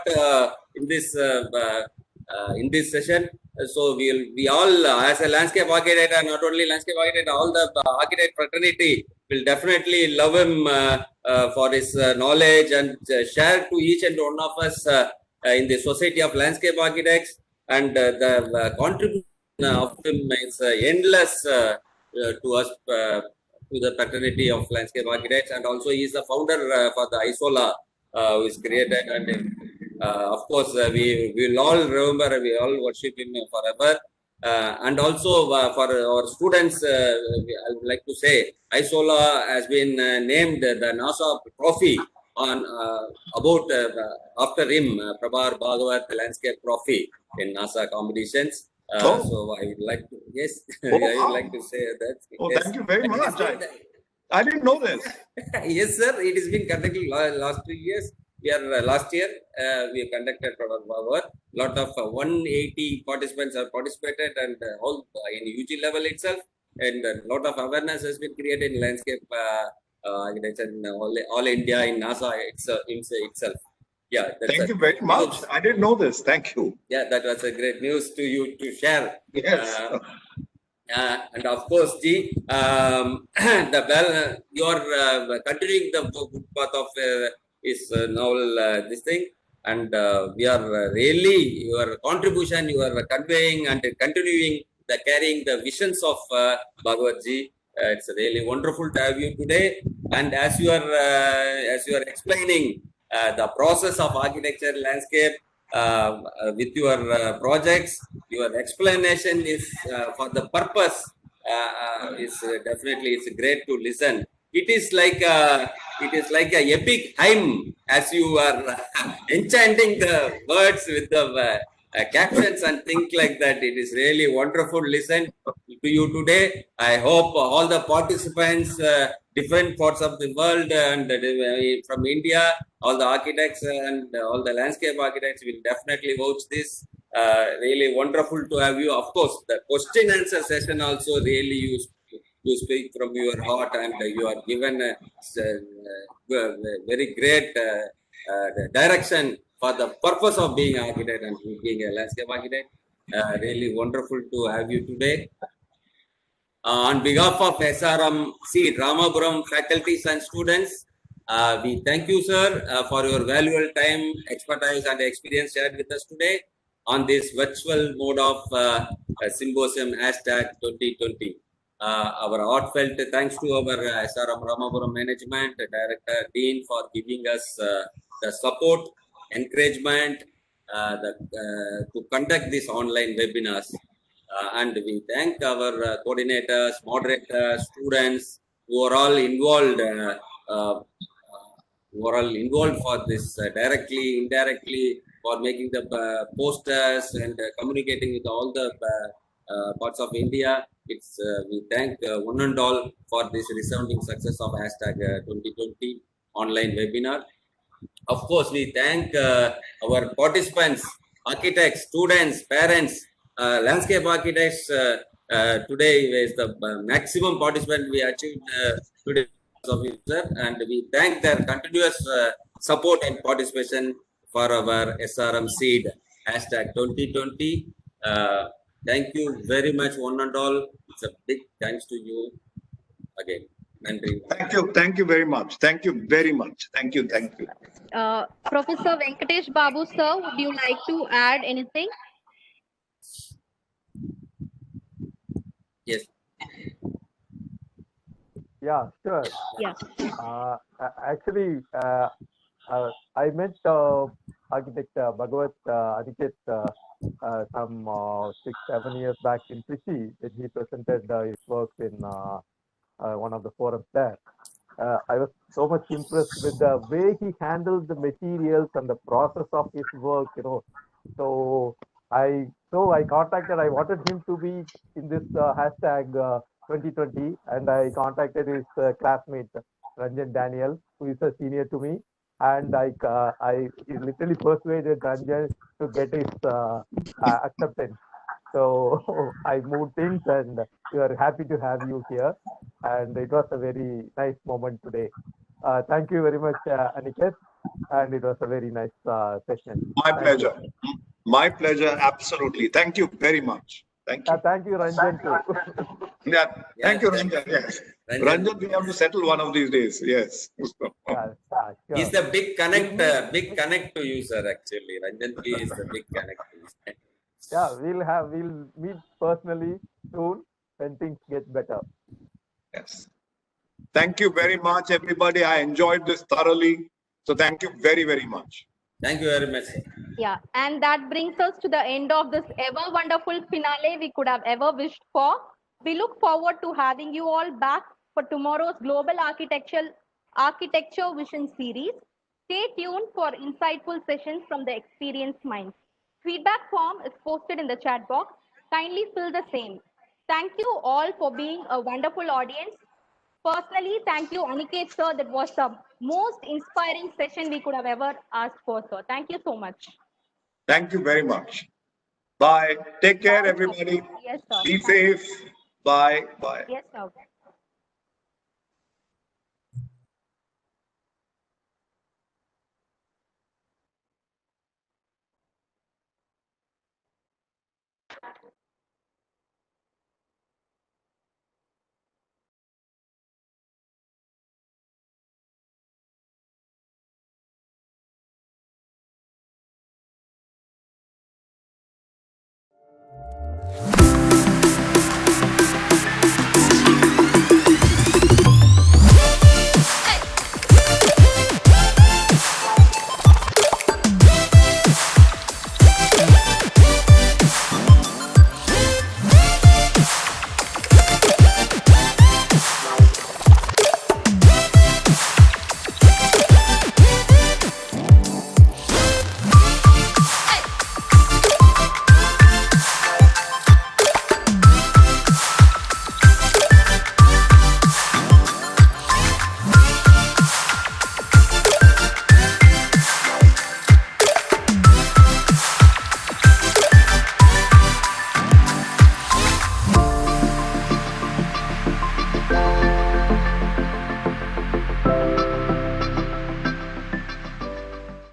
in this session. So we all, as a landscape architect, and not only landscape architect, all the architect fraternity will definitely love him for his knowledge and share to each and one of us in the Society of Landscape Architects, and the contribution of him is endless to us, to the fraternity of landscape architects. And also he is the founder for the ISOLA, who is created, and of course we will all remember, we all worship him forever. And also for our students, I would like to say, ISOLA has been named the NASA trophy on about after him, Prabhar Bhagwat Landscape Trophy in NASA competitions. So I would like to, yes, Oh, I would wow. like to say that. Oh, Yes. thank you very It has much. been- I didn't know this. Yes, sir. It has been conducted last 2 years. We are last year we have conducted Bhagwat. Lot of 180 participants have participated, and all in UG level itself, and a lot of awareness has been created in landscape architecture in all India in NASA itself. Yeah, that's Thank you very much. I didn't know this. Thank you. Yeah, that was a great news to you to share. Yes. And of course, you are continuing the good path of is novel this thing, and we are really your contribution. You are conveying and continuing the carrying the visions of Bhagwat Ji. It's really wonderful to have you today. And as you are explaining the process of architecture landscape with your projects, your explanation is for the purpose is definitely it's great to listen. It is like a epic hymn as you are enchanting the words with the captions and things like that. It is really wonderful to listen to you today. I hope all the participants, different parts of the world and from India, all the architects and all the landscape architects will definitely watch this. Really wonderful to have you. Of course, the question answer session also really you speak from your heart, and you are given a very great direction for the purpose of being an architect and being a landscape architect. Really wonderful to have you today. On behalf of SRM Seed Ramapuram faculties and students, we thank you, sir, for your valuable time, expertise, and experience shared with us today on this virtual mode of symposium #2020. Our heartfelt thanks to our SRM Ramapuram management, director, dean for giving us the support, encouragement to conduct these online webinars. And we thank our coordinators, moderators, students who are all involved for this directly, indirectly, for making the posters and communicating with all the parts of India. It's we thank one and all for this resounding success of #2020 online webinar. Of course, we thank our participants, architects, students, parents, landscape architects. Today is the maximum participant we achieved today, and we thank their continuous support and participation for our SRM Seed #2020. Thank you very much, one and all. It's a big thanks to you again. Thank you very much. Thank you very much. Thank you. Professor Venkatesh Babu, sir, would you like to add anything? Yes. Yeah, sure. Yeah. Actually, I met architect Bhagwat Aniket some 6-7 years back in Trichy when he presented his works in one of the forums there. I was so much impressed with the way he handled the materials and the process of his work, So I contacted, I wanted him to be in this #2020, and I contacted his classmate Ranjan Daniel, who is a senior to me, and I literally persuaded Ranjan to get his acceptance. So I moved things, and we are happy to have you here. And it was a very nice moment today. Thank you very much, Aniket. And it was a very nice session. My pleasure. My pleasure. Absolutely. Thank you very much. Thank you. Thank you, Ranjan, too. Thank you, Ranjan. Yes. Ranjan, we have to settle one of these days. Yes. Sure. He's the big connect to you, sir. Actually, Ranjan is the big connect to you. Yeah, we'll meet personally soon when things get better. Yes. Thank you very much, everybody. I enjoyed this thoroughly. So thank you very, very much. Thank you very much, sir. Yeah, and that brings us to the end of this ever wonderful finale we could have ever wished for. We look forward to having you all back for tomorrow's Global Architecture Vision series. Stay tuned for insightful sessions from the experienced minds. Feedback form is posted in the chat box. Kindly fill the same. Thank you all for being a wonderful audience. Personally, thank you, Aniket sir. That was the most inspiring session we could have ever asked for, sir. Thank you so much. Thank you very much. Bye. Take care, Bye, sir. everybody. Yes, sir. Be safe. Bye. Bye. Yes, sir.